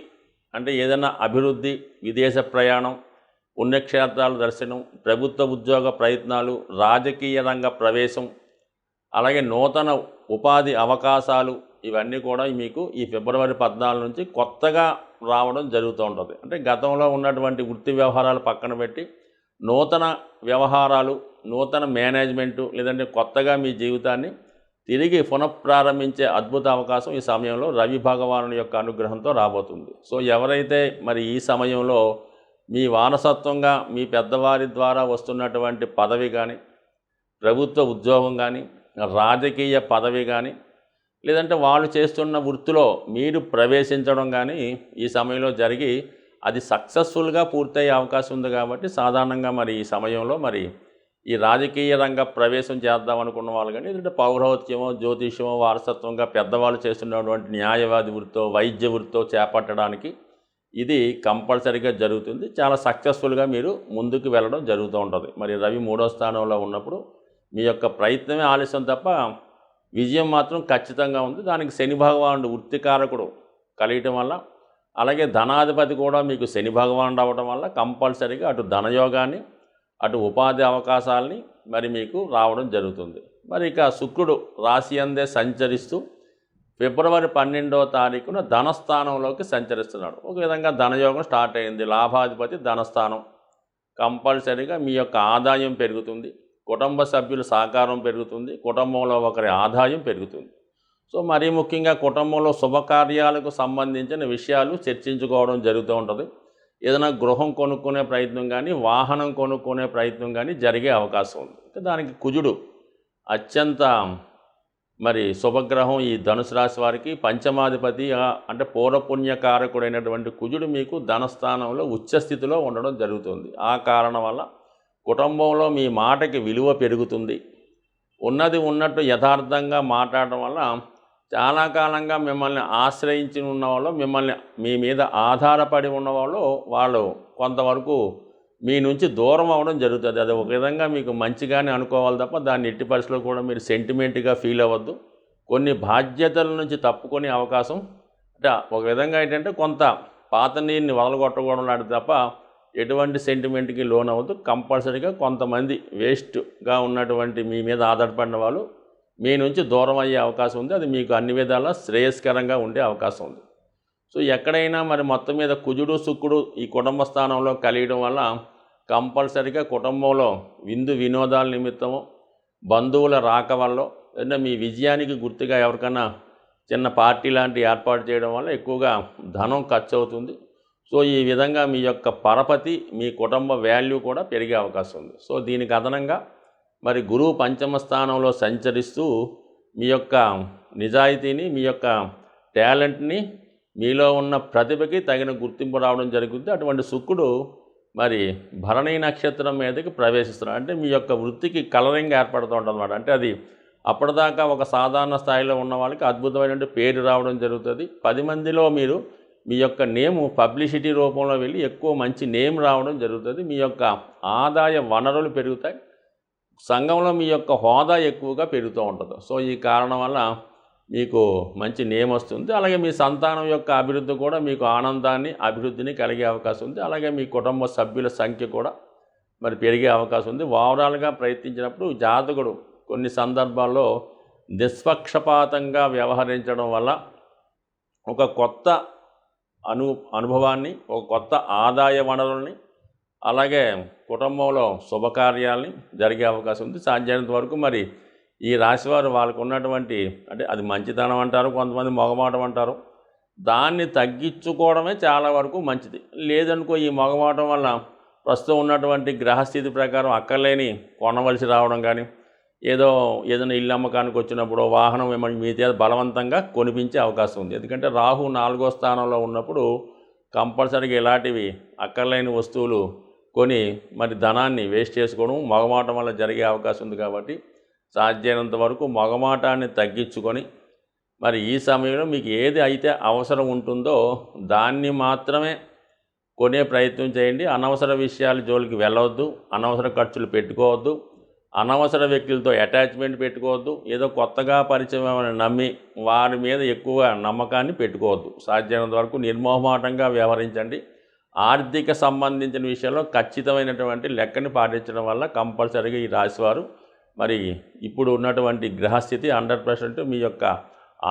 అంటే ఏదైనా అభివృద్ధి, విదేశ ప్రయాణం, పుణ్యక్షేత్రాల దర్శనం, ప్రభుత్వ ఉద్యోగ ప్రయత్నాలు, రాజకీయ రంగ ప్రవేశం, అలాగే నూతన ఉపాధి అవకాశాలు ఇవన్నీ కూడా మీకు ఈ ఫిబ్రవరి 14 నుంచి కొత్తగా రావడం జరుగుతూ ఉంటుంది. అంటే గతంలో ఉన్నటువంటి వృత్తి వ్యవహారాలు పక్కన పెట్టి నూతన వ్యవహారాలు, నూతన మేనేజ్మెంటు లేదంటే కొత్తగా మీ జీవితాన్ని తిరిగి పునఃప్రారంభించే అద్భుత అవకాశం ఈ సమయంలో రవి భగవానుని యొక్క అనుగ్రహంతో రాబోతుంది. సో ఎవరైతే మరి ఈ సమయంలో మీ వారసత్వంగా మీ పెద్దవారి ద్వారా వస్తున్నటువంటి పదవి కానీ, ప్రభుత్వ ఉద్యోగం కానీ, రాజకీయ పదవి కానీ, లేదంటే వాళ్ళు చేస్తున్న వృత్తిలో మీరు ప్రవేశించడం కానీ ఈ సమయంలో జరిగి అది సక్సెస్ఫుల్గా పూర్తయ్యే అవకాశం ఉంది. కాబట్టి సాధారణంగా మరి ఈ సమయంలో మరి ఈ రాజకీయ రంగ ప్రవేశం చేద్దాం అనుకున్న వాళ్ళు కానీ, లేదంటే పౌరోహిత్యమో, జ్యోతిష్యమో వారసత్వంగా పెద్దవాళ్ళు చేస్తున్నటువంటి న్యాయవాది వృత్తో, వైద్య వృత్తో చేపట్టడానికి ఇది కంపల్సరీగా జరుగుతుంది. చాలా సక్సెస్ఫుల్గా మీరు ముందుకు వెళ్ళడం జరుగుతూ ఉంటుంది. మరి రవి 3వ స్థానంలో ఉన్నప్పుడు మీ యొక్క ప్రయత్నమే ఆలస్యం తప్ప విజయం మాత్రం ఖచ్చితంగా ఉంది. దానికి శని భగవానుడు వృత్తికారకుడు కలియటం వల్ల, అలాగే ధనాధిపతి కూడా మీకు శని భగవానుడు అవ్వడం వల్ల కంపల్సరీగా అటు ధనయోగాన్ని, అటు ఉపాధి అవకాశాలని మరి మీకు రావడం జరుగుతుంది. మరి ఇక శుక్రుడు రాశి అందే సంచరిస్తూ ఫిబ్రవరి 12వ తారీఖున ధనస్థానంలోకి సంచరిస్తున్నాడు. ఒక విధంగా ధనయోగం స్టార్ట్ అయింది. లాభాధిపతి ధనస్థానం. కంపల్సరీగా మీ యొక్క ఆదాయం పెరుగుతుంది, కుటుంబ సభ్యుల సహకారం పెరుగుతుంది, కుటుంబంలో ఒకరి ఆదాయం పెరుగుతుంది. సో మరీ ముఖ్యంగా కుటుంబంలో శుభకార్యాలకు సంబంధించిన విషయాలు చర్చించుకోవడం జరుగుతూ ఉంటుంది. ఏదైనా గృహం కొనుక్కునే ప్రయత్నం కానీ, వాహనం కొనుక్కునే ప్రయత్నం కానీ జరిగే అవకాశం ఉంది. దానికి కుజుడు అత్యంత మరి శుభగ్రహం. ఈ ధనుసు రాశి వారికి పంచమాధిపతి అంటే పూర్వపుణ్యకారకుడైనటువంటి కుజుడు మీకు ధనస్థానంలో ఉచ్చస్థితిలో ఉండడం జరుగుతుంది. ఆ కారణం వల్ల కుటుంబంలో మీ మాటకి విలువ పెరుగుతుంది. ఉన్నది ఉన్నట్టు యథార్థంగా మాట్లాడటం వల్ల చాలా కాలంగా మిమ్మల్ని ఆశ్రయించి ఉన్నవాళ్ళు, మిమ్మల్ని మీ మీద ఆధారపడి ఉన్నవాళ్ళు వాళ్ళు కొంతవరకు మీ నుంచి దూరం అవ్వడం జరుగుతుంది. అది ఒక విధంగా మీకు మంచిగానే అనుకోవాలి తప్ప దాన్ని ఎట్టి పరిస్థితుల్లో కూడా మీరు సెంటిమెంట్గా ఫీల్ అవ్వద్దు. కొన్ని బాధ్యతల నుంచి తప్పుకునే అవకాశం, అంటే ఒక విధంగా ఏంటంటే కొంత పాత నీరుని వదలగొట్టకూడదు లాంటిది తప్ప ఎటువంటి సెంటిమెంట్కి లోన్ అవ్వద్దు. కంపల్సరీగా కొంతమంది వేస్ట్గా ఉన్నటువంటి మీ మీద ఆధారపడిన వాళ్ళు మీ నుంచి దూరం అయ్యే అవకాశం ఉంది. అది మీకు అన్ని విధాలా శ్రేయస్కరంగా ఉండే అవకాశం ఉంది. సో ఎక్కడైనా మరి మొత్తం మీద కుజుడు శుక్రుడు ఈ కుటుంబ స్థానంలో కలియడం వల్ల కంపల్సరీగా కుటుంబంలో విందు వినోదాల నిమిత్తము, బంధువుల రాక వల్ల, లేదా మీ విజయానికి గుర్తుగా ఎవరికైనా చిన్న పార్టీ లాంటి ఏర్పాటు చేయడం వల్ల ఎక్కువగా ధనం ఖర్చు అవుతుంది. సో ఈ విధంగా మీ యొక్క పరపతి, మీ కుటుంబ వాల్యూ కూడా పెరిగే అవకాశం ఉంది. సో దీనికి అదనంగా మరి గురువు పంచమ స్థానంలో సంచరిస్తూ మీ యొక్క నిజాయితీని, మీ యొక్క టాలెంట్ని, మీలో ఉన్న ప్రతిభకి తగిన గుర్తింపు రావడం జరుగుతుంది. అటువంటి శుక్రుడు మరి భరణీ నక్షత్రం మీదకి ప్రవేశిస్తున్నాడు. అంటే మీ యొక్క వృత్తికి కలరింగ్ ఏర్పడుతూ ఉంటుంది అన్నమాట. అంటే అది అప్పటిదాకా ఒక సాధారణ స్థాయిలో ఉన్న వాళ్ళకి అద్భుతమైనటువంటి పేరు రావడం జరుగుతుంది. 10 మందిలో మీరు మీ యొక్క నేము పబ్లిసిటీ రూపంలో వెళ్ళి ఎక్కువ మంచి నేమ్ రావడం జరుగుతుంది. మీ యొక్క ఆదాయ వనరులు పెరుగుతాయి. సంఘంలో మీ యొక్క హోదా ఎక్కువగా పెరుగుతూ ఉంటుంది. సో ఈ కారణం వల్ల మీకు మంచి నేమ్ వస్తుంది. అలాగే మీ సంతానం యొక్క అభివృద్ధి కూడా మీకు ఆనందాన్ని, అభివృద్ధిని కలిగే అవకాశం ఉంది. అలాగే మీ కుటుంబ సభ్యుల సంఖ్య కూడా మరి పెరిగే అవకాశం ఉంది. ఓవరాల్గా ప్రయత్నించినప్పుడు జాతకుడు కొన్ని సందర్భాల్లో నిష్పక్షపాతంగా వ్యవహరించడం వల్ల ఒక కొత్త అనుభవాన్ని, ఒక కొత్త ఆదాయ వనరుల్ని, అలాగే కుటుంబంలో శుభకార్యాలని జరిగే అవకాశం ఉంది. సాధ్యమైనంత వరకు మరి ఈ రాశివారు వాళ్ళకు ఉన్నటువంటి, అంటే అది మంచితనం అంటారు, కొంతమంది మొగమాటం అంటారు, దాన్ని తగ్గించుకోవడమే చాలా వరకు మంచిది. లేదనుకో ఈ మొగమాటం వల్ల ప్రస్తుతం ఉన్నటువంటి గ్రహస్థితి ప్రకారం అక్కర్లేని కొనవలసి రావడం కానీ, ఏదైనా ఇల్లు అమ్మకానికి వచ్చినప్పుడు వాహనం మీ చేత బలవంతంగా కొనిపించే అవకాశం ఉంది. ఎందుకంటే రాహు 4వ స్థానంలో ఉన్నప్పుడు కంపల్సరీగా ఇలాంటివి అక్కర్లేని వస్తువులు కొని మరి ధనాన్ని వేస్ట్ చేసుకోవడం మొగమాటం వల్ల జరిగే అవకాశం ఉంది. కాబట్టి సాధ్యమైనంత వరకు మొగమాటాన్ని తగ్గించుకొని మరి ఈ సమయంలో మీకు ఏది అయితే అవసరం ఉంటుందో దాన్ని మాత్రమే కొనే ప్రయత్నం చేయండి. అనవసర విషయాల జోలికి వెళ్ళవద్దు, అనవసర ఖర్చులు పెట్టుకోవద్దు, అనవసర వ్యక్తులతో అటాచ్మెంట్ పెట్టుకోవద్దు, ఏదో కొత్తగా పరిచయం నమ్మి వారి మీద ఎక్కువ నమ్మకాన్ని పెట్టుకోవద్దు. సాధ్యమైనంత వరకు నిర్మోహమాటంగా వ్యవహరించండి. ఆర్థిక సంబంధించిన విషయాల్లో ఖచ్చితమైనటువంటి లెక్కని పాటించడం వల్ల కంపల్సరీగా ఈ రాశివారు మరి ఇప్పుడు ఉన్నటువంటి గ్రహస్థితి 100% మీ యొక్క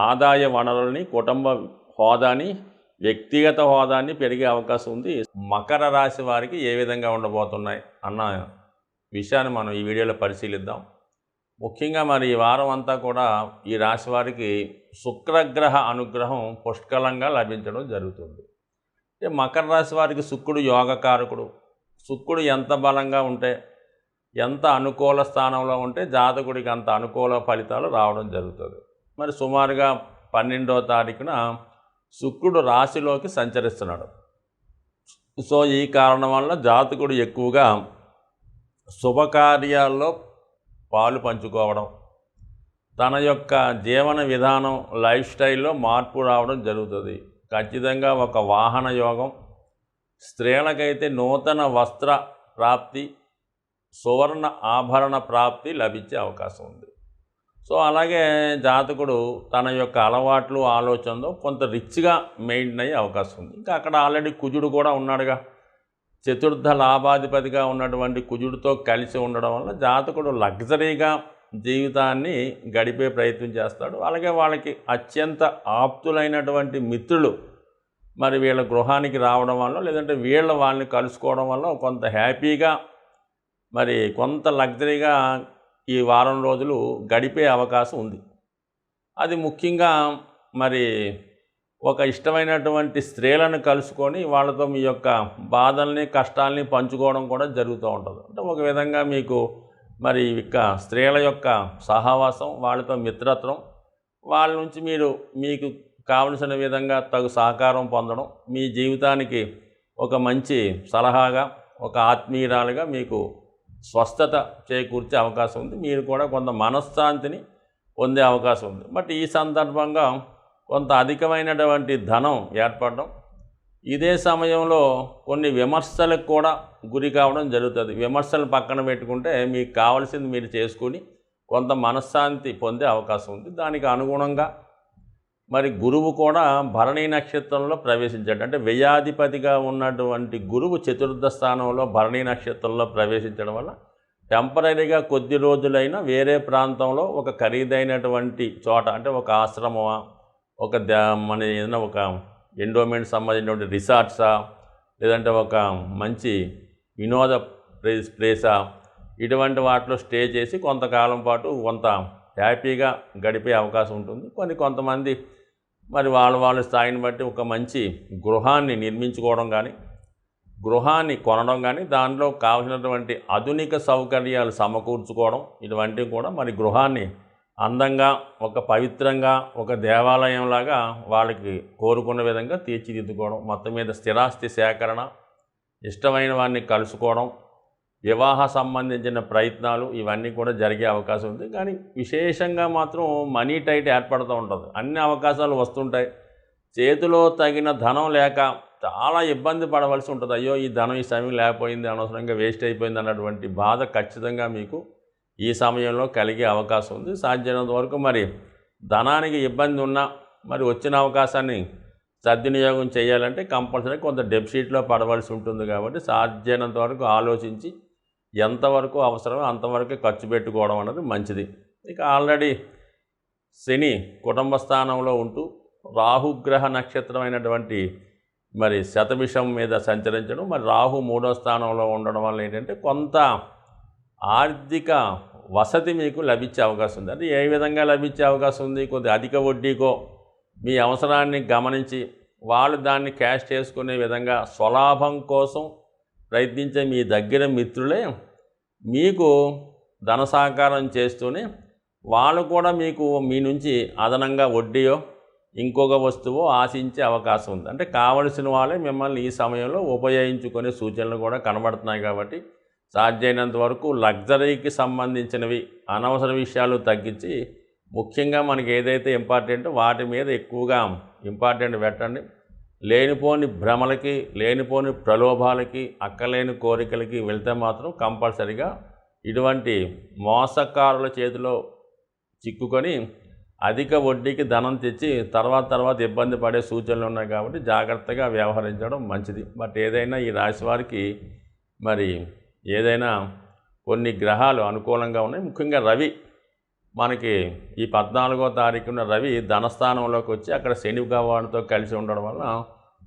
ఆదాయ వనరుల్ని, కుటుంబ హోదాని, వ్యక్తిగత హోదాన్ని పెరిగే అవకాశం ఉంది. మకర రాశి వారికి ఏ విధంగా ఉండబోతున్నాయి అన్న విషయాన్ని మనం ఈ వీడియోలో పరిశీలిద్దాం. ముఖ్యంగా మరి ఈ వారం అంతా కూడా ఈ రాశి వారికి శుక్రగ్రహ అనుగ్రహం పుష్కలంగా లభించడం జరుగుతుంది. మకర రాశి వారికి శుక్రుడు యోగకారకుడు. శుక్రుడు ఎంత బలంగా ఉంటే, ఎంత అనుకూల స్థానంలో ఉంటే జాతకుడికి అంత అనుకూల ఫలితాలు రావడం జరుగుతుంది. మరి సుమారుగా 12వ తారీఖున శుక్రుడు రాశిలోకి సంచరిస్తున్నాడు. సో ఈ కారణం వల్ల జాతకుడు ఎక్కువగా శుభకార్యాల్లో పాలు పంచుకోవడం, తన యొక్క జీవన విధానం, లైఫ్ స్టైల్లో మార్పు రావడం జరుగుతుంది. ఖచ్చితంగా ఒక వాహన యోగం, స్త్రీలకైతే నూతన వస్త్ర ప్రాప్తి, సువర్ణ ఆభరణ ప్రాప్తి లభించే అవకాశం ఉంది. సో అలాగే జాతకుడు తన యొక్క అలవాట్లు, ఆలోచనలో కొంత రిచ్గా మెయింటైన్ అయ్యే అవకాశం ఉంది. ఇంకా అక్కడ ఆల్రెడీ కుజుడు కూడా ఉన్నాడుగా, చతుర్థ లాభాధిపతిగా ఉన్నటువంటి కుజుడితో కలిసి ఉండడం వల్ల జాతకుడు లగ్జరీగా జీవితాన్ని గడిపే ప్రయత్నం చేస్తాడు. అలాగే వాళ్ళకి అత్యంత ఆప్తులైనటువంటి మిత్రులు మరి వీళ్ళ గృహానికి రావడం వల్ల, లేదంటే వాళ్ళని కలుసుకోవడం వల్ల కొంత హ్యాపీగా మరి కొంత లగ్జరీగా ఈ వారం రోజులు గడిపే అవకాశం ఉంది. అది ముఖ్యంగా మరి ఒక ఇష్టమైనటువంటి స్త్రీలను కలుసుకొని వాళ్ళతో మీ యొక్క బాధల్ని, కష్టాలని పంచుకోవడం కూడా జరుగుతూ ఉంటుంది. అంటే ఒక విధంగా మీకు మరి ఇక స్త్రీల యొక్క సహవాసం, వాళ్ళతో మిత్రత్వం, వాళ్ళ నుంచి మీకు కావలసిన విధంగా తగు సహకారం పొందడం, మీ జీవితానికి ఒక మంచి సలహాగా, ఒక ఆత్మీయురాలుగా మీకు స్వస్థత చేకూర్చే అవకాశం ఉంది. మీరు కూడా కొంత మనశ్శాంతిని పొందే అవకాశం ఉంది. బట్ ఈ సందర్భంగా కొంత అధికమైనటువంటి ధనం ఏర్పడడం, ఇదే సమయంలో కొన్ని విమర్శలకు కూడా గురి కావడం జరుగుతుంది. విమర్శలు పక్కన పెట్టుకుంటే మీకు కావాల్సింది మీరు చేసుకుని కొంత మనశ్శాంతి పొందే అవకాశం ఉంది. దానికి అనుగుణంగా మరి గురువు కూడా భరణీ నక్షత్రంలో ప్రవేశించాడు. అంటే వ్యయాధిపతిగా ఉన్నటువంటి గురువు చతుర్థ స్థానంలో భరణీ నక్షత్రంలో ప్రవేశించడం వల్ల టెంపరీగా కొద్ది రోజులైనా వేరే ప్రాంతంలో ఒక ఖరీదైనటువంటి చోట, అంటే ఒక ఆశ్రమమా, ఒక మన ఏదైనా ఒక ఎండోమెంట్ సంబంధించినటువంటి రిసార్ట్సా, లేదంటే ఒక మంచి వినోద ప్లేసా, ఇటువంటి వాటిలో స్టే చేసి కొంతకాలం పాటు కొంత హ్యాపీగా గడిపే అవకాశం ఉంటుంది. కొంతమంది మరి వాళ్ళ స్థాయిని బట్టి ఒక మంచి గృహాన్ని నిర్మించుకోవడం కానీ, గృహాన్ని కొనడం కానీ, దాంట్లో కావాల్సినటువంటి ఆధునిక సౌకర్యాలు సమకూర్చుకోవడం, ఇటువంటివి కూడా మరి గృహాన్ని అందంగా, ఒక పవిత్రంగా, ఒక దేవాలయంలాగా వాళ్ళకి కోరుకున్న విధంగా తీర్చిదిద్దుకోవడం, మొత్తం మీద స్థిరాస్తి సేకరణ, ఇష్టమైన వారిని కలుసుకోవడం, వివాహ సంబంధించిన ప్రయత్నాలు ఇవన్నీ కూడా జరిగే అవకాశం ఉంది. కానీ విశేషంగా మాత్రం మనీ టైట్ ఏర్పడుతూ ఉంటుంది. అన్ని అవకాశాలు వస్తుంటాయి, చేతిలో తగిన ధనం లేక చాలా ఇబ్బంది పడవలసి ఉంటుంది. అయ్యో ఈ ధనం ఈ సమయం లేకపోయింది, అనవసరంగా వేస్ట్ అయిపోయింది అన్నటువంటి బాధ ఖచ్చితంగా మీకు ఈ సమయంలో కలిగే అవకాశం ఉంది. సాధ్యమైనంత వరకు మరి ధనానికి ఇబ్బంది ఉన్నా మరి వచ్చిన అవకాశాన్ని సద్వినియోగం చేయాలంటే కంపల్సరీ కొంత డెఫిసిట్లో పడవలసి ఉంటుంది. కాబట్టి సాధ్యమైనంత వరకు ఆలోచించి ఎంతవరకు అవసరమో అంతవరకే ఖర్చు పెట్టుకోవడం అన్నది మంచిది. ఇక ఆల్రెడీ శని కుటుంబ స్థానంలో ఉంటూ రాహుగ్రహ నక్షత్రమైనటువంటి మరి శతభిషం మీద సంచరించడం, మరి రాహు 3వ స్థానంలో ఉండడం వల్ల ఏంటంటే కొంత ఆర్థిక వసతి మీకు లభించే అవకాశం ఉంది. అంటే ఏ విధంగా లభించే అవకాశం ఉంది? కొద్ది అధిక వడ్డీకో మీ అవసరాన్ని గమనించి వాళ్ళు దాన్ని క్యాష్ చేసుకునే విధంగా స్వలాభం కోసం ప్రయత్నించే మీ దగ్గర మిత్రులే మీకు ధన సహకారం చేస్తూనే వాళ్ళు కూడా మీకు మీ నుంచి అదనంగా వడ్డీయో ఇంకొక వస్తువు ఆశించే అవకాశం ఉంది. అంటే కావలసిన వాళ్ళే మిమ్మల్ని ఈ సమయంలో ఉపయోగించుకునే సూచనలు కూడా కనబడుతున్నాయి. కాబట్టి సాధ్యమైనంత వరకు లగ్జరీకి సంబంధించినవి, అనవసర విషయాలు తగ్గించి ముఖ్యంగా మనకి ఏదైతే ఇంపార్టెంటో వాటి మీద ఎక్కువగా ఇంపార్టెంట్ పెట్టండి. లేనిపోని భ్రమలకి, లేనిపోని ప్రలోభాలకి, అక్కలేని కోరికలకి వెళ్తే మాత్రం కంపల్సరిగా ఇటువంటి మోసకారుల చేతిలో చిక్కుకొని అధిక వడ్డీకి ధనం తెచ్చి తర్వాత ఇబ్బంది పడే సూచనలు ఉన్నాయి. కాబట్టి జాగ్రత్తగా వ్యవహరించడం మంచిది. బట్ ఏదైనా ఈ రాశి వారికి మరి ఏదైనా కొన్ని గ్రహాలు అనుకూలంగా ఉన్నాయి. ముఖ్యంగా రవి మనకి ఈ 14వ తారీఖున రవి ధనస్థానంలోకి వచ్చి అక్కడ శని భగవానుడితో కలిసి ఉండడం వల్ల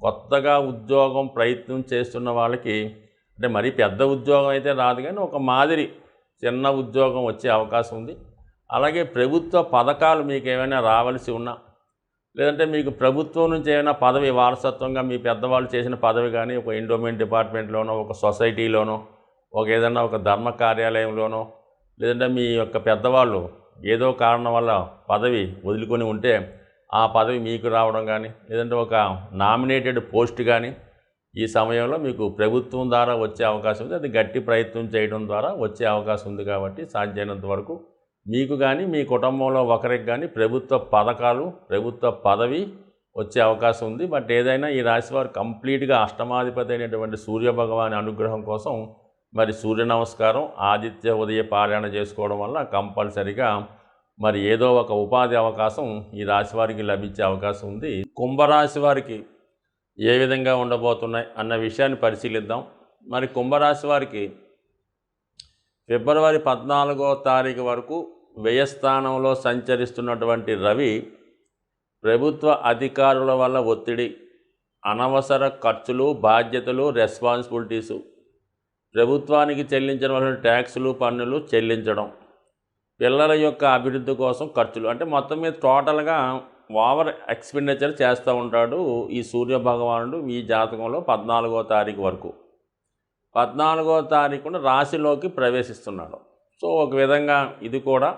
కొత్తగా ఉద్యోగం ప్రయత్నం చేస్తున్న వాళ్ళకి, అంటే మరీ పెద్ద ఉద్యోగం అయితే రాదు కానీ ఒక మాదిరి చిన్న ఉద్యోగం వచ్చే అవకాశం ఉంది. అలాగే ప్రభుత్వ పథకాలు మీకు ఏమైనా రావాల్సి ఉన్నా, లేదంటే మీకు ప్రభుత్వం నుంచి ఏమైనా పదవి వారసత్వంగా మీ పెద్దవాళ్ళు చేసిన పదవి కానీ ఒక ఎండోమెంట్ డిపార్ట్మెంట్లోనో, ఒక సొసైటీలోనో, ఏదైనా ఒక ధర్మ కార్యాలయంలోనో, లేదంటే మీ యొక్క పెద్దవాళ్ళు ఏదో కారణం వల్ల పదవి వదులుకొని ఉంటే ఆ పదవి మీకు రావడం కానీ, లేదంటే ఒక నామినేటెడ్ పోస్ట్ కానీ ఈ సమయంలో మీకు ప్రభుత్వం ద్వారా వచ్చే అవకాశం ఉంది. అది గట్టి ప్రయత్నం చేయడం ద్వారా వచ్చే అవకాశం ఉంది. కాబట్టి సాధ్యమైనంత వరకు మీకు కానీ మీ కుటుంబంలో ఒకరికి కానీ ప్రభుత్వ పథకాలు, ప్రభుత్వ పదవి వచ్చే అవకాశం ఉంది. బట్ ఏదైనా ఈ రాశి వారు కంప్లీట్గా అష్టమాధిపతి అయినటువంటి సూర్యభగవాని అనుగ్రహం కోసం మరి సూర్య నమస్కారం, ఆదిత్య ఉదయ పారాయణ చేసుకోవడం వల్ల కంపల్సరిగా మరి ఏదో ఒక ఉపాధి అవకాశం ఈ రాశి వారికి లభించే అవకాశం ఉంది. కుంభరాశి వారికి ఏ విధంగా ఉండబోతున్నాయి అన్న విషయాన్ని పరిశీలిద్దాం. మరి కుంభరాశి వారికి ఫిబ్రవరి 14వ తారీఖు వరకు వ్యయస్థానంలో సంచరిస్తున్నటువంటి రవి ప్రభుత్వ అధికారుల వల్ల ఒత్తిడి, అనవసర ఖర్చులు, బాధ్యతలు, రెస్పాన్సిబిలిటీసు, ప్రభుత్వానికి చెల్లించవలసిన ట్యాక్సులు, పన్నులు చెల్లించడం, పిల్లల యొక్క అభివృద్ధి కోసం ఖర్చులు, అంటే మొత్తం మీద టోటల్గా ఓవర్ ఎక్స్పెండిచర్ చేస్తూ ఉంటాడు ఈ సూర్య భగవానుడు ఈ జాతకంలో 14వ తారీఖు వరకు. 14వ తారీఖున రాశిలోకి ప్రవేశిస్తున్నాడు. సో ఒక విధంగా ఇది కూడా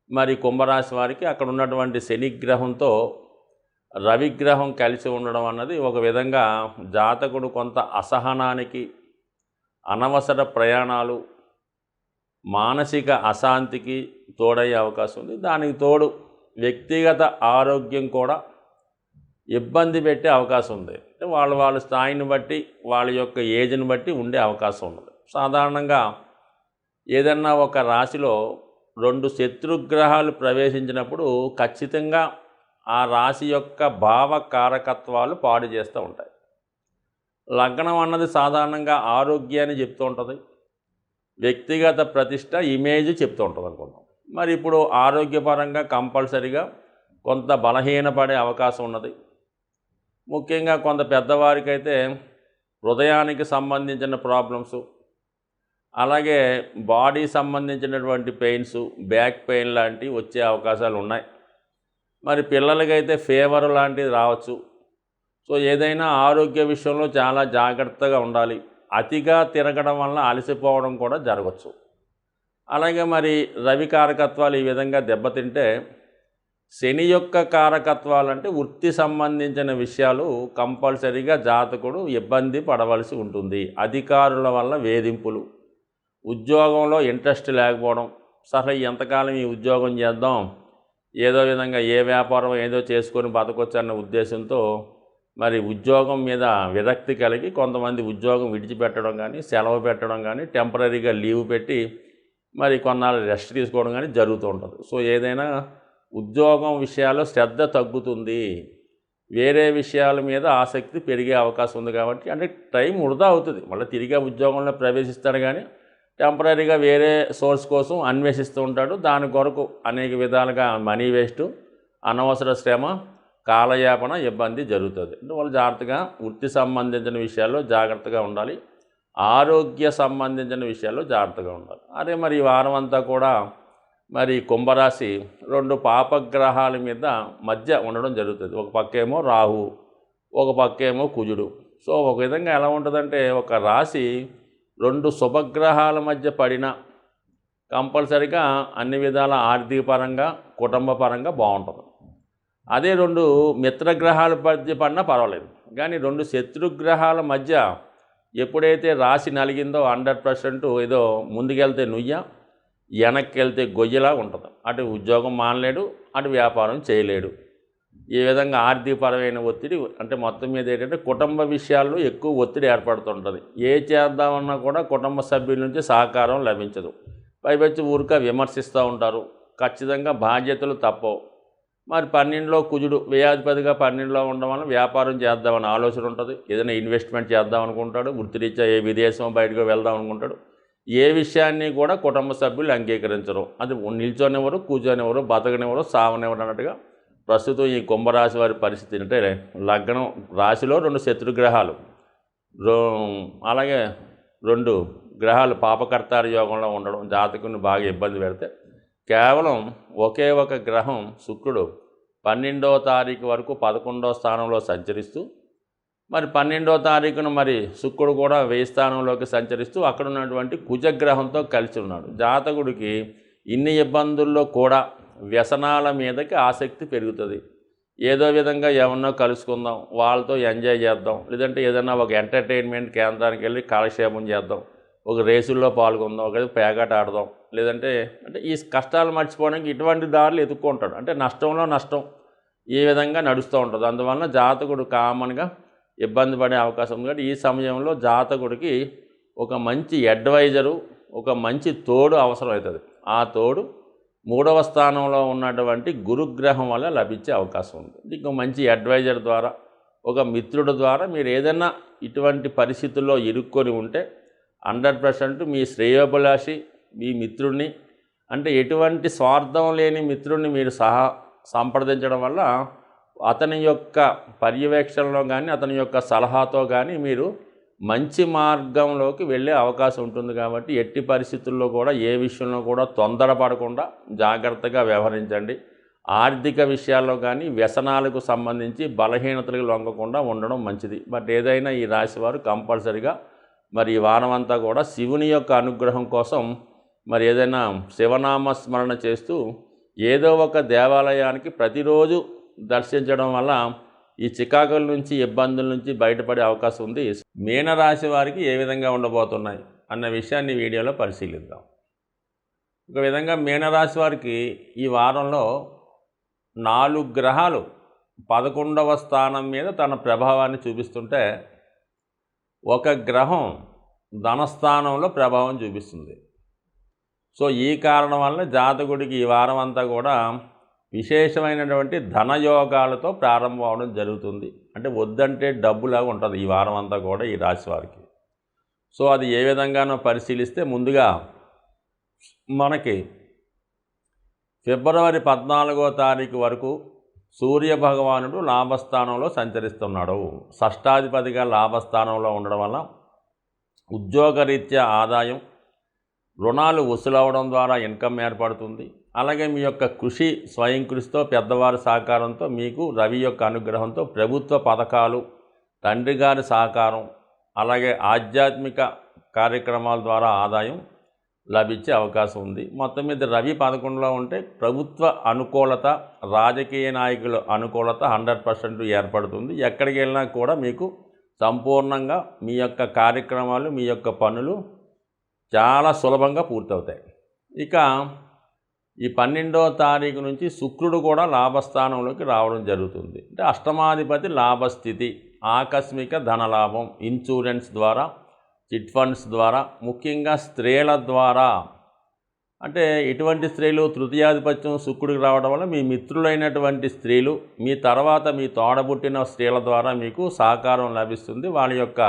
మరి కుంభరాశి వారికి అక్కడ ఉన్నటువంటి శనిగ్రహంతో రవిగ్రహం కలిసి ఉండడం అన్నది ఒక విధంగా జాతకుడు కొంత అసహనానికి, అనవసర ప్రయాణాలు, మానసిక అశాంతికి తోడయ్యే అవకాశం ఉంది. దానికి తోడు వ్యక్తిగత ఆరోగ్యం కూడా ఇబ్బంది పెట్టే అవకాశం ఉంది. అంటే వాళ్ళ స్థాయిని బట్టి, వాళ్ళ యొక్క ఏజ్ని బట్టి ఉండే అవకాశం ఉంది. సాధారణంగా ఏదన్నా ఒక రాశిలో 2 శత్రుగ్రహాలు ప్రవేశించినప్పుడు ఖచ్చితంగా ఆ రాశి యొక్క భావ కారకత్వాలు పాడు చేస్తూ ఉంటాయి. లగ్నం అన్నది సాధారణంగా ఆరోగ్యాన్ని చెప్తూ ఉంటుంది, వ్యక్తిగత ప్రతిష్ట, ఇమేజ్ చెప్తూ ఉంటుంది అనుకుందాం. మరి ఇప్పుడు ఆరోగ్యపరంగా కంపల్సరిగా కొంత బలహీనపడే అవకాశం ఉన్నది. ముఖ్యంగా కొంత పెద్దవారికైతే హృదయానికి సంబంధించిన ప్రాబ్లమ్స్, అలాగే బాడీ సంబంధించినటువంటి పెయిన్స్, బ్యాక్ పెయిన్ లాంటివి వచ్చే అవకాశాలు ఉన్నాయి. మరి పిల్లలకైతే ఫీవర్ లాంటిది రావచ్చు. సో ఏదైనా ఆరోగ్య విషయంలో చాలా జాగ్రత్తగా ఉండాలి. అతిగా తిరగడం వల్ల అలసిపోవడం కూడా జరగవచ్చు. అలాగే మరి రవి కారకత్వాలు ఈ విధంగా దెబ్బతింటే, శని యొక్క కారకత్వాలంటే వృత్తి సంబంధించిన విషయాలు కంపల్సరీగా జాతకుడు ఇబ్బంది పడవలసి ఉంటుంది. అధికారుల వల్ల వేధింపులు, ఉద్యోగంలో ఇంట్రెస్ట్ లేకపోవడం, సరే ఎంతకాలం ఈ ఉద్యోగం చేద్దాం, ఏదో విధంగా ఏ వ్యాపారం ఏదో చేసుకొని బతకొచ్చు అన్న ఉద్దేశంతో మరి ఉద్యోగం మీద విరక్తి కలిగి కొంతమంది ఉద్యోగం విడిచిపెట్టడం కానీ, సెలవు పెట్టడం కానీ, టెంపరీగా లీవ్ పెట్టి మరి కొన్నాళ్ళు రెస్ట్ తీసుకోవడం కానీ జరుగుతూ ఉంటుంది. సో ఏదైనా ఉద్యోగం విషయాల్లో శ్రద్ధ తగ్గుతుంది, వేరే విషయాల మీద ఆసక్తి పెరిగే అవకాశం ఉంది. కాబట్టి అంటే టైం వృధా అవుతుంది. మళ్ళీ తిరిగి ఉద్యోగంలో ప్రవేశిస్తాడు కానీ టెంపరీగా వేరే సోర్స్ కోసం అన్వేషిస్తూ ఉంటాడు. దాని కొరకు అనేక విధాలుగా మనీ వేస్ట్, అనవసర శ్రమ, కాలయాపన, ఇబ్బంది జరుగుతుంది. అంటే వాళ్ళు జాగ్రత్తగా వృత్తి సంబంధించిన విషయాల్లో జాగ్రత్తగా ఉండాలి, ఆరోగ్య సంబంధించిన విషయాల్లో జాగ్రత్తగా ఉండాలి. అదే మరి ఈ వారం అంతా కూడా మరి కుంభరాశి 2 పాపగ్రహాల మీద మధ్య ఉండడం జరుగుతుంది. ఒక పక్కేమో రాహు, ఒక పక్కేమో కుజుడు. సో ఒక విధంగా ఎలా ఉంటుందంటే, ఒక రాశి 2 శుభగ్రహాల మధ్య పడిన కంపల్సరిగా అన్ని విధాల ఆర్థిక పరంగా, కుటుంబ పరంగా బాగుంటుంది. అదే 2 మిత్రగ్రహాల మధ్య పడినా పర్వాలేదు. కానీ 2 శత్రుగ్రహాల మధ్య ఎప్పుడైతే రాశి నలిగిందో 100% ఏదో ముందుకెళ్తే నుయ్య, వెనక్కి వెళ్తే గొయ్యలా ఉంటుంది. అటు ఉద్యోగం మానలేడు, అటు వ్యాపారం చేయలేడు. ఈ విధంగా ఆర్థికపరమైన ఒత్తిడి, అంటే మొత్తం మీద ఏంటంటే కుటుంబ విషయాల్లో ఎక్కువ ఒత్తిడి ఏర్పడుతుంటుంది. ఏ చేద్దామన్నా కూడా కుటుంబ సభ్యుల నుంచి సహకారం లభించదు. పైపచ్చి ఊరిక విమర్శిస్తూ ఉంటారు. ఖచ్చితంగా బాధ్యతలు తప్పవు. మరి 12లో కుజుడు వ్యయాధిపతిగా 12లో ఉండడం వల్ల వ్యాపారం చేద్దామని ఆలోచన ఉంటుంది. ఏదైనా ఇన్వెస్ట్మెంట్ చేద్దాం అనుకుంటాడు, వృత్తిరీత్యా ఏ విదేశం బయటకు వెళ్దాం అనుకుంటాడు. ఏ విషయాన్ని కూడా కుటుంబ సభ్యులు అంగీకరించరు. అది నిల్చొనివ్వరు, కూర్చొనివ్వరు, బతకనివ్వరు, సావనివ్వరు అన్నట్టుగా ప్రస్తుతం ఈ కుంభరాశి వారి పరిస్థితి. అంటే లగ్నం రాశిలో 2 శత్రుగ్రహాలు, అలాగే 2 గ్రహాలు పాపకర్తార యోగంలో ఉండడం జాతకుని బాగా ఇబ్బంది పెడితే, కేవలం ఒకే ఒక గ్రహం శుక్రుడు 12వ తారీఖు వరకు 11వ స్థానంలో సంచరిస్తూ, మరి 12వ తారీఖున మరి శుక్రుడు కూడా 1000 స్థానంలోకి సంచరిస్తూ అక్కడ ఉన్నటువంటి కుజగ్రహంతో కలిసి ఉన్నాడు. జాతకుడికి ఇన్ని ఇబ్బందుల్లో కూడా వ్యసనాల మీదకి ఆసక్తి పెరుగుతుంది. ఏదో విధంగా ఎవరినో కలుసుకుందాం, వాళ్ళతో ఎంజాయ్ చేద్దాం, లేదంటే ఏదైనా ఒక ఎంటర్టైన్మెంట్ కేంద్రానికి వెళ్ళి కాలక్షేపం చేద్దాం, ఒక రేసుల్లో పాల్గొందాం, ఒక పేకాట ఆడదాం, లేదంటే అంటే ఈ కష్టాలు మర్చిపోవడానికి ఇటువంటి దారులు ఎత్తుక్కుంటాడు. అంటే నష్టంలో నష్టం ఈ విధంగా నడుస్తూ ఉంటుంది. అందువలన జాతకుడు కామన్గా ఇబ్బంది పడే అవకాశం ఉంది. కాబట్టి ఈ సమయంలో జాతకుడికి ఒక మంచి అడ్వైజరు, ఒక మంచి తోడు అవసరమవుతుంది. ఆ తోడు 3వ స్థానంలో ఉన్నటువంటి గురుగ్రహం వల్ల లభించే అవకాశం ఉంది. ఇంకో మంచి అడ్వైజర్ ద్వారా, ఒక మిత్రుడి ద్వారా మీరు ఏదైనా ఇటువంటి పరిస్థితుల్లో ఇరుక్కొని ఉంటే 100% మీ శ్రేయోభిలాషి, మీ మిత్రుడిని, అంటే ఎటువంటి స్వార్థం లేని మిత్రుడిని మీరు సంప్రదించడం వల్ల అతని యొక్క పర్యవేక్షణలో కానీ, అతని యొక్క సలహాతో కానీ మీరు మంచి మార్గంలోకి వెళ్ళే అవకాశం ఉంటుంది. కాబట్టి ఎట్టి పరిస్థితుల్లో కూడా ఏ విషయంలో కూడా తొందరపడకుండా జాగ్రత్తగా వ్యవహరించండి. ఆర్థిక విషయాల్లో కానీ వ్యసనాలకు సంబంధించి బలహీనతలకు లొంగకుండా ఉండడం మంచిది. బట్ ఏదైనా ఈ రాశివారు కంపల్సరిగా మరి ఈ వారం అంతా కూడా శివుని యొక్క అనుగ్రహం కోసం మరి ఏదైనా శివనామ స్మరణ చేస్తూ ఏదో ఒక దేవాలయానికి ప్రతిరోజు దర్శించడం వల్ల ఈ చికాకుల నుంచి, ఇబ్బందుల నుంచి బయటపడే అవకాశం ఉంది. మీనరాశి వారికి ఏ విధంగా ఉండబోతున్నాయి అన్న విషయాన్ని వీడియోలో పరిశీలిద్దాం. ఒక విధంగా మీనరాశి వారికి ఈ వారంలో 4 గ్రహాలు 11వ స్థానం మీద తన ప్రభావాన్ని చూపిస్తుంటే, ఒక గ్రహం ధనస్థానంలో ప్రభావం చూపిస్తుంది. సో ఈ కారణం వల్ల జాతకుడికి ఈ వారం అంతా కూడా విశేషమైనటువంటి ధనయోగాలతో ప్రారంభం అవడం జరుగుతుంది. అంటే వద్దంటే డబ్బులాగా ఉంటుంది ఈ వారం అంతా కూడా ఈ రాశి వారికి. సో అది ఏ విధంగానో పరిశీలిస్తే ముందుగా మనకి ఫిబ్రవరి 14వ తారీఖు వరకు సూర్యభగవానుడు లాభస్థానంలో సంచరిస్తున్నాడు. షష్టాధిపతిగా లాభస్థానంలో ఉండడం వల్ల ఉద్యోగరీత్యా ఆదాయం, రుణాలు వసూలవడం ద్వారా ఇన్కమ్ ఏర్పడుతుంది. అలాగే మీ యొక్క కృషి, స్వయం కృషితో, పెద్దవారి సహకారంతో, మీకు రవి యొక్క అనుగ్రహంతో ప్రభుత్వ పథకాలు, తండ్రి గారి సహకారం, అలాగే ఆధ్యాత్మిక కార్యక్రమాల ద్వారా ఆదాయం లభించే అవకాశం ఉంది. మొత్తం మీద రవి 11లో ఉంటే ప్రభుత్వ అనుకూలత, రాజకీయ నాయకుల అనుకూలత 100% ఏర్పడుతుంది. ఎక్కడికి వెళ్ళినా కూడా మీకు సంపూర్ణంగా మీ యొక్క కార్యక్రమాలు, మీ యొక్క పనులు చాలా సులభంగా పూర్తవుతాయి. ఇక ఈ 12వ తారీఖు నుంచి శుక్రుడు కూడా లాభస్థానంలోకి రావడం జరుగుతుంది. అంటే అష్టమాధిపతి లాభస్థితి, ఆకస్మిక ధనలాభం, ఇన్సూరెన్స్ ద్వారా, చిట్ ఫండ్స్ ద్వారా, ముఖ్యంగా స్త్రీల ద్వారా. అంటే ఇటువంటి స్త్రీలు తృతీయాధిపత్యం శుక్రుడికి రావడం వల్ల మీ మిత్రులైనటువంటి స్త్రీలు, మీ తర్వాత మీ తోడబుట్టిన స్త్రీల ద్వారా మీకు సహకారం లభిస్తుంది. వాళ్ళ యొక్క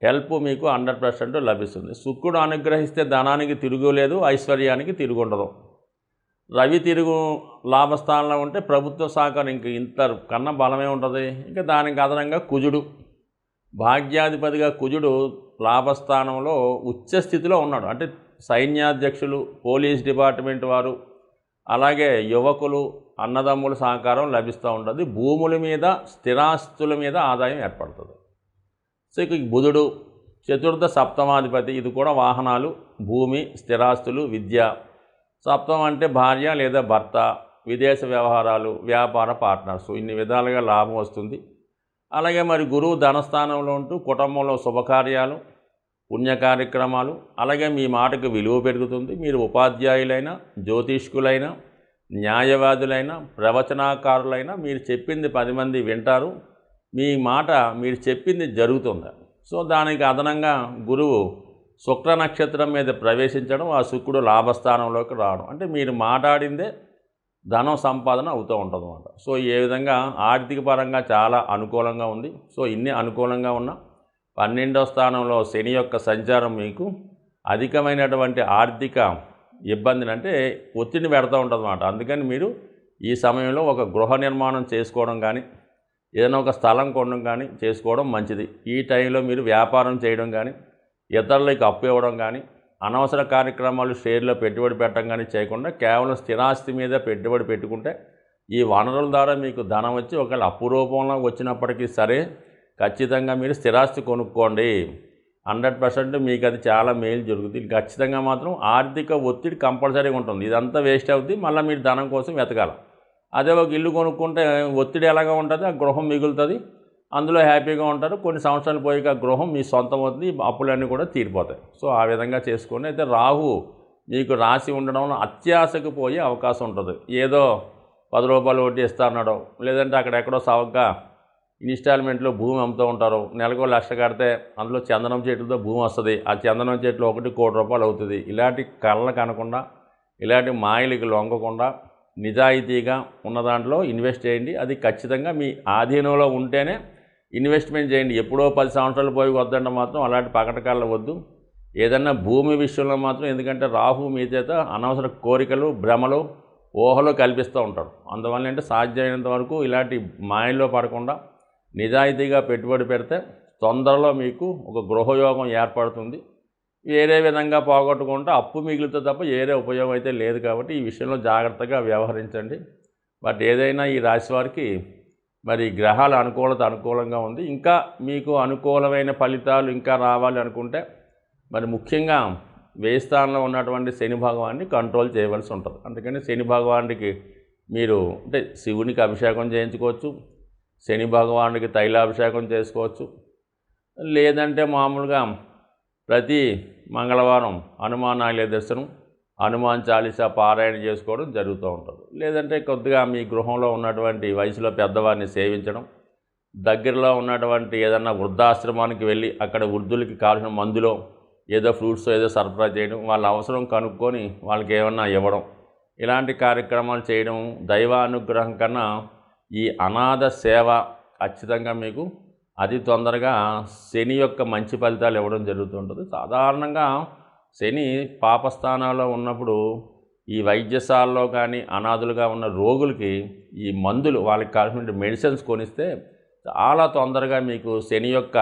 హెల్ప్ మీకు 100% లభిస్తుంది. శుక్రుడు అనుగ్రహిస్తే ధనానికి తిరుగులేదు, ఐశ్వర్యానికి తిరుగుండదు. రవి తిరుగు లాభస్థానంలో ఉంటే ప్రభుత్వ సహకారం ఇంత కన్నా బలమే ఉంటుంది. ఇంకా దానికి అదనంగా కుజుడు, భాగ్యాధిపతిగా కుజుడు లాభస్థానంలో ఉచ్చ స్థితిలో ఉన్నాడు. అంటే సైన్యాధ్యక్షులు, పోలీస్ డిపార్ట్మెంట్ వారు, అలాగే యువకులు, అన్నదమ్ముల సహకారం లభిస్తూ ఉంటుంది. భూముల మీద, స్థిరాస్తుల మీద ఆదాయం ఏర్పడుతుంది. సో ఇక బుధుడు చతుర్థ సప్తమాధిపతి, ఇది కూడా వాహనాలు, భూమి, స్థిరాస్తులు, విద్య. సప్తం అంటే భార్య లేదా భర్త, విదేశ వ్యవహారాలు, వ్యాపార పార్ట్నర్స్, ఇన్ని విధాలుగా లాభం వస్తుంది. అలాగే మరి గురువు ధనస్థానంలో ఉంటూ కుటుంబంలో శుభకార్యాలు, పుణ్య కార్యక్రమాలు, అలాగే మీ మాటకు విలువ పెరుగుతుంది. మీరు ఉపాధ్యాయులైనా, జ్యోతిష్కులైనా, న్యాయవాదులైనా, ప్రవచనాకారులైనా మీరు చెప్పింది 10 మంది వింటారు. మీ మాట మీరు చెప్పింది జరుగుతుంది. సో దానికి అదనంగా గురువు శుక్ర నక్షత్రం మీద ప్రవేశించడం, ఆ శుక్రుడు లాభస్థానంలోకి రావడం, అంటే మీరు మాట్లాడిందే ధనం సంపాదన అవుతూ ఉంటుంది అన్నమాట. సో ఏ విధంగా ఆర్థిక పరంగా చాలా అనుకూలంగా ఉంది. సో ఇన్ని అనుకూలంగా ఉన్న 12వ స్థానంలో శని యొక్క సంచారం మీకు అధికమైనటువంటి ఆర్థిక ఇబ్బందిని, అంటే ఒత్తిడిని పెడతా ఉంటుంది అన్నమాట. అందుకని మీరు ఈ సమయంలో ఒక గృహ నిర్మాణం చేసుకోవడం కానీ, ఏదైనా ఒక స్థలం కొనడం కానీ చేసుకోవడం మంచిది. ఈ టైంలో మీరు వ్యాపారం చేయడం కానీ, ఇతరులకు అప్పు ఇవ్వడం కానీ, అనవసర కార్యక్రమాలు షేర్లో పెట్టుబడి పెట్టడం కానీ చేయకుండా కేవలం స్థిరాస్తి మీద పెట్టుబడి పెట్టుకుంటే ఈ వనరుల ద్వారా మీకు ధనం వచ్చి ఒకవేళ అప్పు రూపంలో వచ్చినప్పటికీ సరే ఖచ్చితంగా మీరు స్థిరాస్తి కొనుక్కోండి. 100% మీకు అది చాలా మేలు జరుగుతుంది. ఖచ్చితంగా మాత్రం ఆర్థిక ఒత్తిడి కంపల్సరీగా ఉంటుంది. ఇదంతా వేస్ట్ అవుతుంది, మళ్ళీ మీరు ధనం కోసం వెతకాలి. అదే ఒక ఇల్లు కొనుక్కుంటే ఒత్తిడి ఎలాగా ఉంటుంది, ఆ గృహం మిగులుతుంది, అందులో హ్యాపీగా ఉంటారు. కొన్ని సంవత్సరాలు పోయాక గృహం మీ సొంతం అవుతుంది, అప్పులన్నీ కూడా తీరిపోతాయి. సో ఆ విధంగా చేసుకోండి. అయితే రాహు మీకు రాసి ఉండడం వల్ల అత్యాశకు పోయే అవకాశం ఉంటుంది. ఏదో 10 రూపాయలు వడ్డీ ఇస్తా అన్నాడు, లేదంటే అక్కడెక్కడో సవగ్గా ఇన్స్టాల్మెంట్లో భూమి అమ్ముతూ ఉంటారు. నెలకు 1 లక్ష కడితే అందులో చందనం చెట్లతో భూమి వస్తుంది, ఆ చందనం చెట్లు 1 కోటి రూపాయలు అవుతుంది. ఇలాంటి కళ్ళ కనకుండా, ఇలాంటి మాయలకి లొంగకుండా నిజాయితీగా ఉన్న దాంట్లో ఇన్వెస్ట్ చేయండి. అది ఖచ్చితంగా మీ ఆధీనంలో ఉంటేనే ఇన్వెస్ట్మెంట్ చేయండి. ఎప్పుడో 10 సంవత్సరాలు పోయి వద్దంటే మాత్రం అలాంటి పకటకాళ్ళు వద్దు. ఏదన్నా భూమి విషయంలో మాత్రం, ఎందుకంటే రాహు మీ చేత అనవసర కోరికలు, భ్రమలు, ఊహలు కల్పిస్తూ ఉంటాడు. అందువల్ల అంటే సాధ్యమైనంత వరకు ఇలాంటి మాయల్లో పడకుండా నిజాయితీగా పెట్టుబడి పెడితే తొందరలో మీకు ఒక గృహయోగం ఏర్పడుతుంది. వేరే విధంగా పోగొట్టుకుంటే అప్పు మిగులుతో తప్ప వేరే ఉపయోగం అయితే లేదు. కాబట్టి ఈ విషయంలో జాగ్రత్తగా వ్యవహరించండి. బట్ ఏదైనా ఈ రాశి వారికి మరి గ్రహాల అనుకూలంగా ఉంది. ఇంకా మీకు అనుకూలమైన ఫలితాలు ఇంకా రావాలి అనుకుంటే మరి ముఖ్యంగా వ్యయ స్థానంలో ఉన్నటువంటి శని భగవాన్ని కంట్రోల్ చేయవలసి ఉంటుంది. అందుకని శని భగవానుడికి మీరు అంటే శివునికి అభిషేకం చేయించుకోవచ్చు, శని భగవానుడికి తైలాభిషేకం చేసుకోవచ్చు, లేదంటే మామూలుగా ప్రతి మంగళవారం హనుమాన్ ఆలయ దర్శనం, హనుమాన్ చాలీసా పారాయణ చేసుకోవడం జరుగుతూ ఉంటుంది. లేదంటే కొద్దిగా మీ గృహంలో ఉన్నటువంటి వయసులో పెద్దవారిని సేవించడం, దగ్గరలో ఉన్నటువంటి ఏదన్నా వృద్ధాశ్రమానికి వెళ్ళి అక్కడ వృద్ధులకి కావాల్సిన మందులో ఏదో ఫ్రూట్స్ ఏదో సరఫరా చేయడం, వాళ్ళ అవసరం కనుక్కొని వాళ్ళకి ఏమన్నా ఇవ్వడం, ఇలాంటి కార్యక్రమాలు చేయడం దైవ అనుగ్రహం కన్నా ఈ అనాథ సేవ ఖచ్చితంగా మీకు అతి తొందరగా శని యొక్క మంచి ఫలితాలు ఇవ్వడం జరుగుతుంటుంది. సాధారణంగా శని పాపస్థానాల్లో ఉన్నప్పుడు ఈ వైద్యశాలలో కానీ అనాథులుగా ఉన్న రోగులకి ఈ మందులు వాళ్ళకి కావాల్సిన మెడిసిన్స్ కొనిస్తే చాలా తొందరగా మీకు శని యొక్క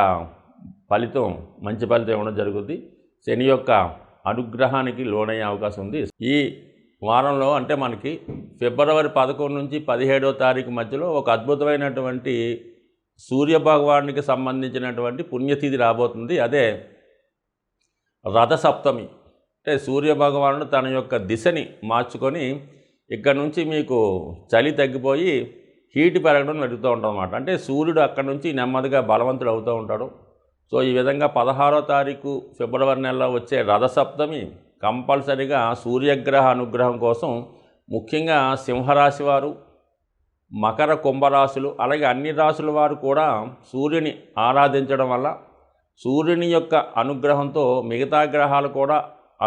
ఫలితం మంచి ఫలితం ఇవ్వడం జరుగుతుంది. శని యొక్క అనుగ్రహానికి లోనయ్యే అవకాశం ఉంది. ఈ వారంలో అంటే మనకి ఫిబ్రవరి 11 నుంచి 17వ తారీఖు మధ్యలో ఒక అద్భుతమైనటువంటి సూర్యభగవానునికి సంబంధించినటువంటి పుణ్యతిథి రాబోతుంది. అదే రథసప్తమి. అంటే సూర్యభగవానుడు తన యొక్క దిశని మార్చుకొని ఇక్కడ నుంచి మీకు చలి తగ్గిపోయి హీట్ పెరగడం జరుగుతూ ఉంటుందన్నమాట. అంటే సూర్యుడు అక్కడ నుంచి నెమ్మదిగా బలవంతుడు అవుతూ ఉంటాడు. సో ఈ విధంగా 16వ తారీఖు ఫిబ్రవరి నెలలో వచ్చే రథసప్తమి కంపల్సరీగా సూర్యగ్రహ అనుగ్రహం కోసం ముఖ్యంగా సింహరాశి వారు, మకర కుంభరాశులు, అలాగే అన్ని రాశుల వారు కూడా సూర్యుని ఆరాధించడం వల్ల సూర్యుని యొక్క అనుగ్రహంతో మిగతా గ్రహాలు కూడా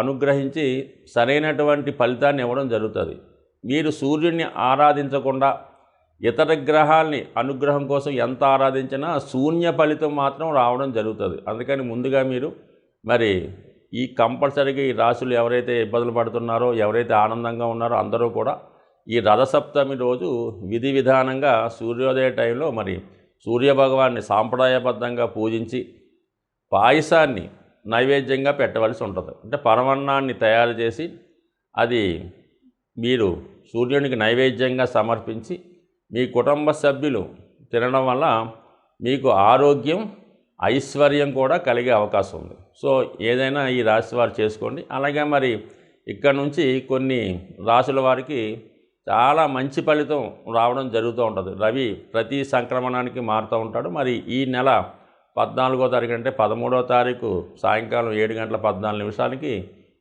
అనుగ్రహించి సరైనటువంటి ఫలితాన్ని ఇవ్వడం జరుగుతుంది. మీరు సూర్యుడిని ఆరాధించకుండా ఇతర గ్రహాల్ని అనుగ్రహం కోసం ఎంత ఆరాధించినా శూన్య ఫలితం మాత్రం రావడం జరుగుతుంది. అందుకని ముందుగా మీరు మరి ఈ కంపల్సరీగా ఈ రాశులు ఎవరైతే ఇబ్బందులు పడుతున్నారో, ఎవరైతే ఆనందంగా ఉన్నారో అందరూ కూడా ఈ రథసప్తమి రోజు విధి విధానంగా సూర్యోదయ టైంలో మరి సూర్యభగవాన్ని సాంప్రదాయబద్ధంగా పూజించి పాయసాన్ని నైవేద్యంగా పెట్టవలసి ఉంటుంది. అంటే పరమాన్నాన్ని తయారు చేసి అది మీరు సూర్యునికి నైవేద్యంగా సమర్పించి మీ కుటుంబ సభ్యులు తినడం వల్ల మీకు ఆరోగ్యం, ఐశ్వర్యం కూడా కలిగే అవకాశం ఉంది. సో ఏదైనా ఈ రాశి వారు చేసుకోండి. అలాగే మరి ఇక్కడ నుంచి కొన్ని రాశుల వారికి చాలా మంచి ఫలితం రావడం జరుగుతూ ఉంటుంది. రవి ప్రతి సంక్రమణానికి మారుతూ ఉంటాడు. మరి ఈ నెల 14వ తారీఖు అంటే 13వ తారీఖు సాయంకాలం 7:14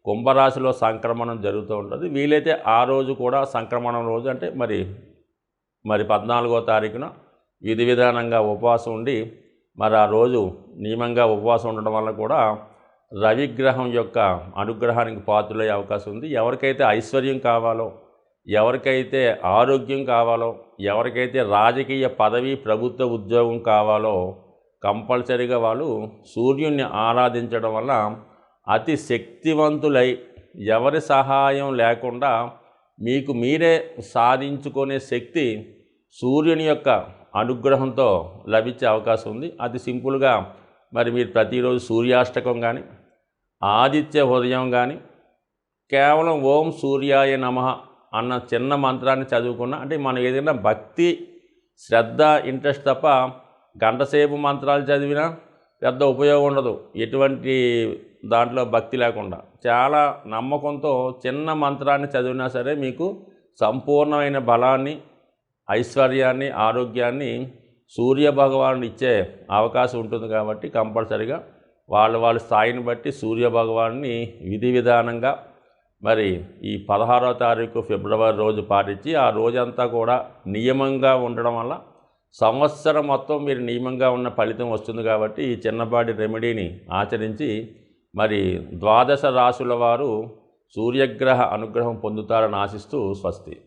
కుంభరాశిలో సంక్రమణం జరుగుతూ ఉంటుంది. వీలైతే ఆ రోజు కూడా సంక్రమణం రోజు అంటే మరి 14వ తారీఖున విధి విధానంగా ఉపవాసం ఉండి మరి ఆ రోజు నియమంగా ఉపవాసం ఉండడం వల్ల కూడా రవిగ్రహం యొక్క అనుగ్రహానికి పాత్రులయ్యే అవకాశం ఉంది. ఎవరికైతే ఐశ్వర్యం కావాలో, ఎవరికైతే ఆరోగ్యం కావాలో, ఎవరికైతే రాజకీయ పదవి, ప్రభుత్వ ఉద్యోగం కావాలో కంపల్సరీగా వాళ్ళు సూర్యుడిని ఆరాధించడం వల్ల అతి శక్తివంతులై ఎవరి సహాయం లేకుండా మీకు మీరే సాధించుకునే శక్తి సూర్యుని యొక్క అనుగ్రహంతో లభించే అవకాశం ఉంది. అది సింపుల్గా మరి మీరు ప్రతిరోజు సూర్యాష్టకం కానీ, ఆదిత్య హృదయం కానీ, కేవలం ఓం సూర్యాయ నమః అన్న చిన్న మంత్రాన్ని చదువుకున్నా అంటే మనం ఏదైనా భక్తి, శ్రద్ధ, ఇంట్రెస్ట్ తప్ప గంటసేపు మంత్రాలు చదివినా పెద్ద ఉపయోగం ఉండదు. ఎటువంటి దాంట్లో భక్తి లేకుండా చాలా నమ్మకంతో చిన్న మంత్రాన్ని చదివినా సరే మీకు సంపూర్ణమైన బలాన్ని, ఐశ్వర్యాన్ని, ఆరోగ్యాన్ని సూర్యభగవానుడు ఇచ్చే అవకాశం ఉంటుంది. కాబట్టి కంపల్సరిగా వాళ్ళ స్థాయిని బట్టి సూర్యభగవాన్ని విధి విధానంగా మరి ఈ 16వ తారీఖు ఫిబ్రవరి రోజు పాటించి ఆ రోజంతా కూడా నియమంగా ఉండడం వల్ల సంవత్సరం మొత్తం మీరు నియమంగా ఉన్న ఫలితం వస్తుంది. కాబట్టి ఈ చిన్నపాటి రెమెడీని ఆచరించి మరి 12 రాశుల వారు సూర్యగ్రహ అనుగ్రహం పొందుతారని ఆశిస్తూ స్వస్తి.